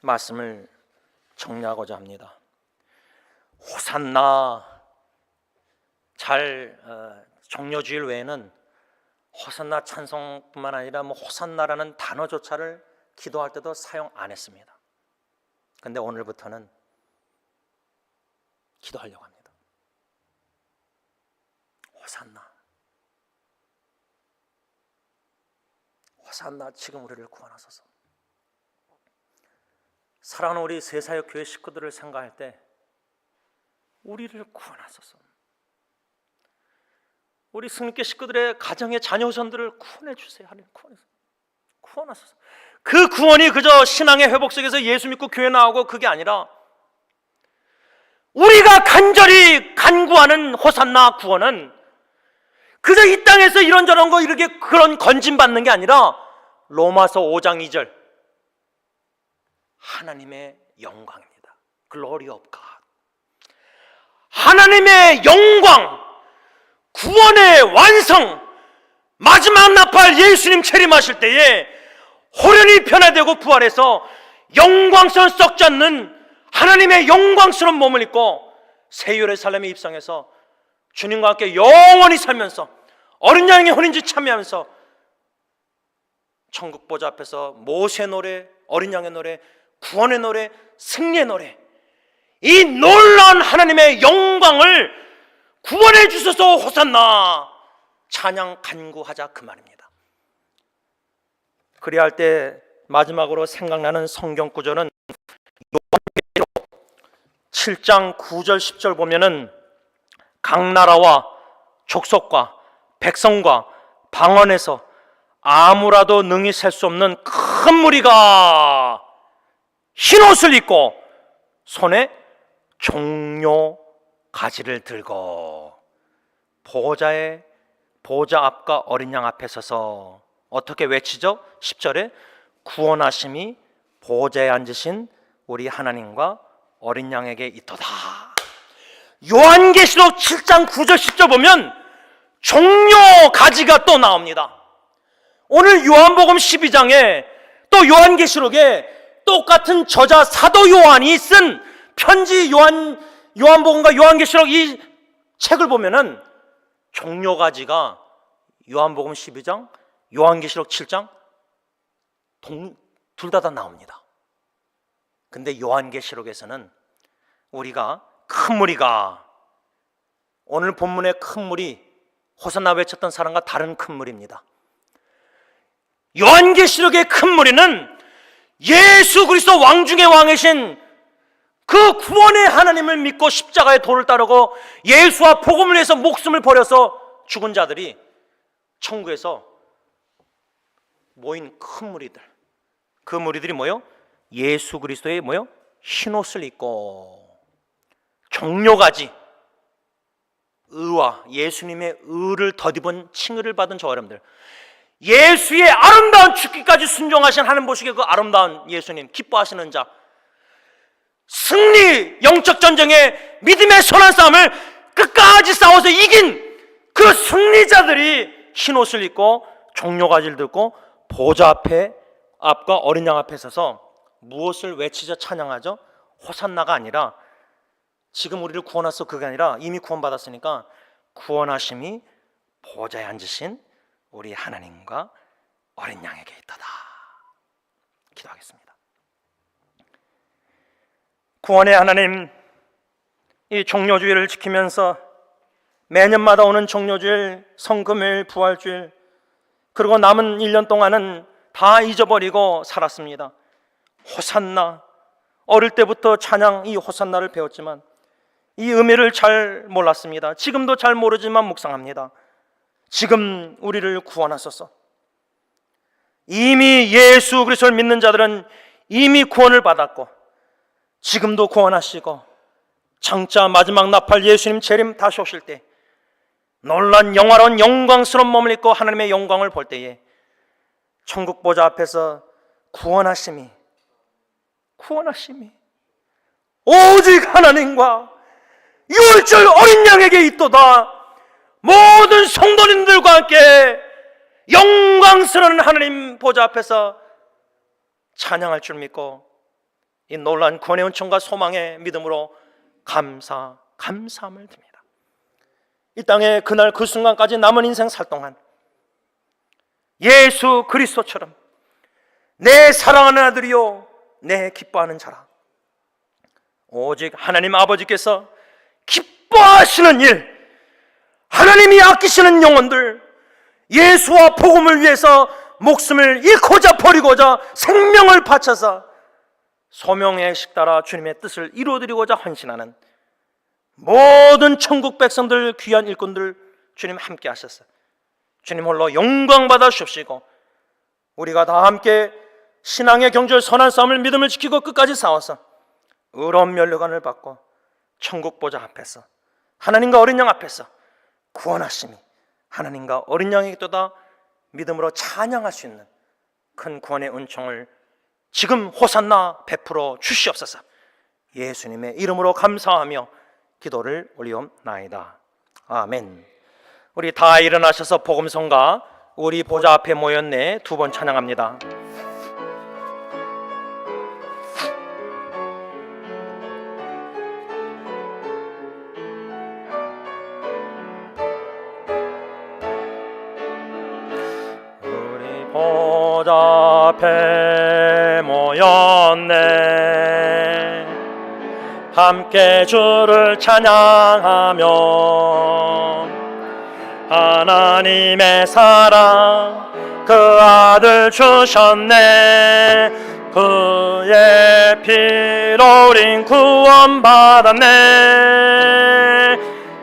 말씀을 정리하고자 합니다. 호산나 종려주일 외에는 호산나 찬송뿐만 아니라 호산나라는 단어조차를 기도할 때도 사용 안 했습니다. 근데 오늘부터는 기도하려고 합니다. 호산나, 호산나, 지금 우리를 구원하소서. 사랑하는 우리 새사역 교회 식구들을 생각할 때 우리를 구원하소서. 우리 승리교회 식구들의 가정의 자녀선들을 구원해 주세요. 하나님 구원하소서. 그 구원이 그저 신앙의 회복 속에서 예수 믿고 교회 나오고 그게 아니라 우리가 간절히 간구하는 호산나 구원은 그저 이 땅에서 이런저런 거 이렇게 그런 건진받는 게 아니라 로마서 5장 2절 하나님의 영광입니다. Glory of God. 하나님의 영광, 구원의 완성, 마지막 나팔 예수님 체림하실 때에 호련히 변화되고 부활해서 영광스러운 썩지 않는 하나님의 영광스러운 몸을 입고 새 예루살렘에 입성해서 주님과 함께 영원히 살면서 어린 양의 혼인지 참여하면서 천국 보좌 앞에서 모세의 노래, 어린 양의 노래, 구원의 노래, 승리의 노래, 이 놀라운 하나님의 영광을 구원해 주소서 호산나 찬양 간구하자 그 말입니다. 그래야 할 때 마지막으로 생각나는 성경 구절은 요한계시록 7장 9절 10절 보면은 각 나라와 족속과 백성과 방언에서 아무라도 능히 셀 수 없는 큰 무리가 흰 옷을 입고 손에 종려 가지를 들고 보좌 앞과 어린 양 앞에 서서 어떻게 외치죠? 10절에 구원하심이 보좌에 앉으신 우리 하나님과 어린 양에게 있도다. 요한계시록 7장 9절 10절 보면 종려 가지가 또 나옵니다. 오늘 요한복음 12장에 또 요한계시록에 똑같은 저자 사도 요한이 쓴 편지 요한복음과 요한계시록 이 책을 보면은 종려가지가 요한복음 12장, 요한계시록 7장 둘 다 나옵니다. 근데 요한계시록에서는 우리가 큰 무리가, 오늘 본문의 큰 무리, 호산나 외쳤던 사람과 다른 큰 무리입니다. 요한계시록의 큰 무리는 예수 그리스도 왕 중의 왕이신 그 구원의 하나님을 믿고 십자가의 도를 따르고 예수와 복음을 위해서 목숨을 버려서 죽은 자들이 천국에서 모인 큰 무리들, 그 무리들이 뭐요? 예수 그리스도의 뭐요? 흰옷을 입고 종려가지, 의와 예수님의 의를 덧입은 칭의를 받은 저와 여러분들, 예수의 아름다운 죽기까지 순종하신 하나님 보시기에 그 아름다운 예수님, 기뻐하시는 자, 승리, 영적 전쟁의 믿음의 선한 싸움을 끝까지 싸워서 이긴 그 승리자들이 흰옷을 입고 종려가지를 들고 보좌 앞과 어린 양 앞에 서서 무엇을 외치자 찬양하죠? 호산나가 아니라, 지금 우리를 구원하셔서 그게 아니라 이미 구원받았으니까 구원하심이 보좌에 앉으신 우리 하나님과 어린 양에게 있다다. 기도하겠습니다. 구원의 하나님, 이 종려주일을 지키면서 매년마다 오는 종려주일, 성금일, 부활주일, 그리고 남은 1년 동안은 다 잊어버리고 살았습니다. 호산나, 어릴 때부터 찬양 이 호산나를 배웠지만 이 의미를 잘 몰랐습니다. 지금도 잘 모르지만 묵상합니다. 지금 우리를 구원하소서. 이미 예수 그리스도를 믿는 자들은 이미 구원을 받았고 지금도 구원하시고 장차 마지막 나팔 예수님 재림 다시 오실 때 놀란 영화로운 영광스러운 몸을 입고 하나님의 영광을 볼 때에 천국 보좌 앞에서 구원하심이 오직 하나님과 유월절 어린 양에게 있도다. 모든 성도님들과 함께 영광스러운 하나님 보좌 앞에서 찬양할 줄 믿고 이 놀라운 구원의 은총과 소망의 믿음으로 감사함을 드립니다. 이 땅에 그날 그 순간까지 남은 인생 살 동안 예수 그리스도처럼 내 사랑하는 아들이요 내 기뻐하는 자라, 오직 하나님 아버지께서 기뻐하시는 일, 하나님이 아끼시는 영혼들, 예수와 복음을 위해서 목숨을 잃고자 버리고자 생명을 바쳐서 소명의 식따라 주님의 뜻을 이루어드리고자 헌신하는 모든 천국 백성들, 귀한 일꾼들 주님 함께 하셨어요. 주님 홀로 영광 받아 주십시고 우리가 다 함께 신앙의 경주를 선한 싸움을 믿음을 지키고 끝까지 싸워서 의로운 면류관을 받고 천국 보좌 앞에서 하나님과 어린 양 앞에서 구원하심이 하나님과 어린 양에게 또다 믿음으로 찬양할 수 있는 큰 구원의 은총을 지금 호산나 베풀어 주시옵소서. 예수님의 이름으로 감사하며 기도를 올리옵나이다. 아멘. 우리 다 일어나셔서 복음성가 우리 보좌 앞에 모였네 두 번 찬양합니다. 우리 보좌 앞에 모였네 함께 주를 찬양하며 하나님의 사랑 그 아들 주셨네 그의 피로 우린 구원받았네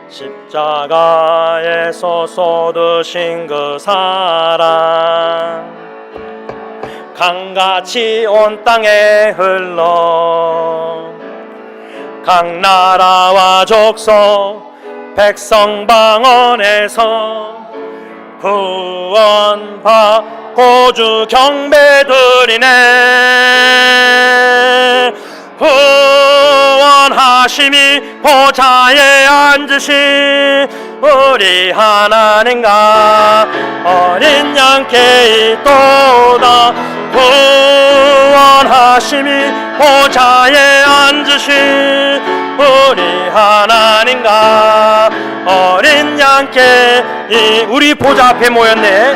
십자가에서 쏟으신 그 사랑 강같이 온 땅에 흘러 각 나라와 족속 백성 방언에서 구원받고 주 경배드리네 구원하심이 보좌에 앉으신 우리 하나님과 어린 양께 있도다 구원하심이 보좌에 앉으신 우리 하나님과 어린 양께 우리 보좌 앞에 모였네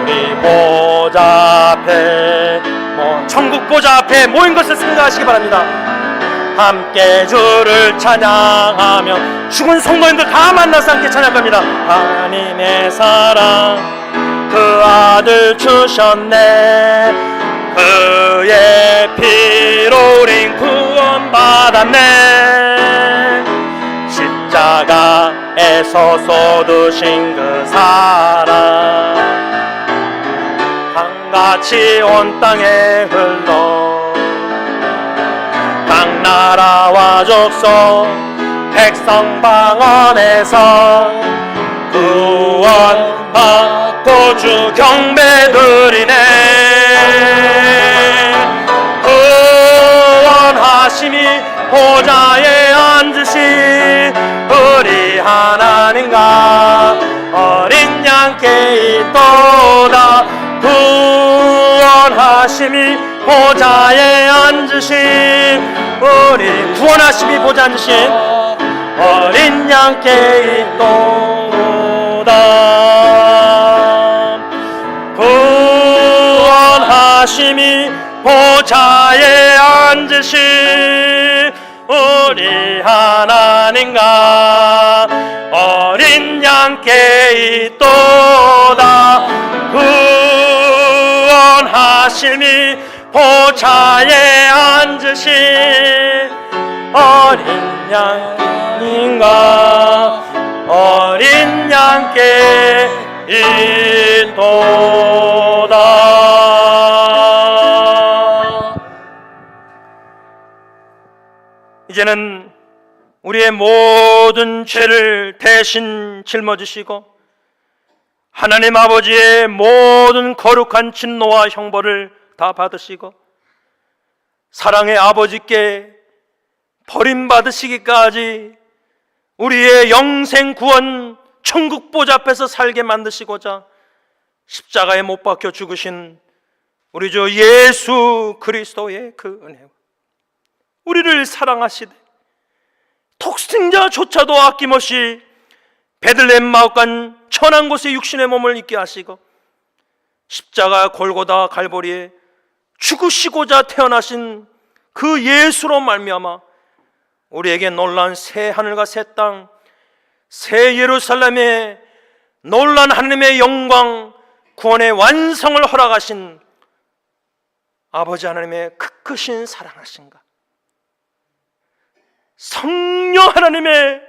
우리 보좌 앞에 천국 보좌 앞에 모인 것을 생각하시기 바랍니다. 함께 주를 찬양하며 죽은 성도님들 다 만나서 함께 찬양합니다. 하나님의 사랑 그 아들 주셨네 그의 피로 우린 구원받았네 십자가에서 쏟으신 그 사랑 강같이 온 땅에 흘러 각 나라와 족속 백성 방언에서 구원 구원받고 주 경배드리네. 구원하심이 보좌에 앉으신 우리 하나님과 어린 양께 있도다. 구원하심이 보좌에 앉으신 우리 구원하심이 보좌에 앉으신 어린 양께 있도다. 구원하심이 보좌에 앉으신 우리 하나님과 어린 양께 있도다. 구원하심이 보좌에 앉으신 어린 양님과 어린 양께 있도다. 이제는 우리의 모든 죄를 대신 짊어지시고 하나님 아버지의 모든 거룩한 진노와 형벌을 다 받으시고 사랑의 아버지께 버림받으시기까지 우리의 영생 구원 천국 보좌 앞에서 살게 만드시고자 십자가에 못 박혀 죽으신 우리 주 예수 그리스도의 그 은혜와 우리를 사랑하시되 독생자조차도 아낌없이 베들레헴 마옥간 천한 곳에 육신의 몸을 있게 하시고 십자가 골고다 갈보리에 죽으시고자 태어나신 그 예수로 말미암아 우리에게 놀라운 새 하늘과 새 땅, 새 예루살렘의 놀라운 하나님의 영광, 구원의 완성을 허락하신 아버지 하나님의 크크신 사랑하신가, 성령 하나님의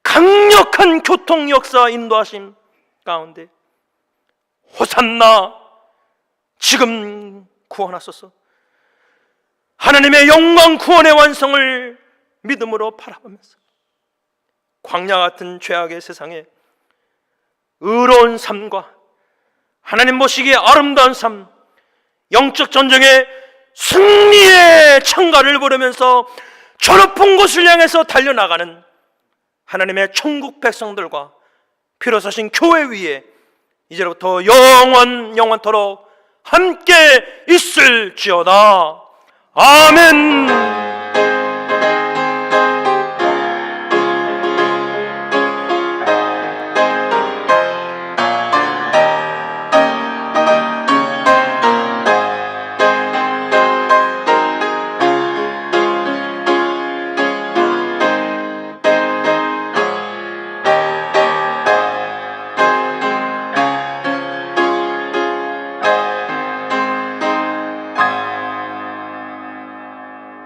강력한 교통 역사 인도하심 가운데 호산나 지금 구원하소서. 하나님의 영광 구원의 완성을 믿음으로 바라보면서 광야 같은 죄악의 세상에 의로운 삶과 하나님 보시기에 아름다운 삶, 영적 전쟁의 승리의 창가를 부르면서 저 높은 곳을 향해서 달려나가는 하나님의 천국 백성들과 피로 사신 교회 위에 이제부터 영원토록 함께 있을지어다. 아멘.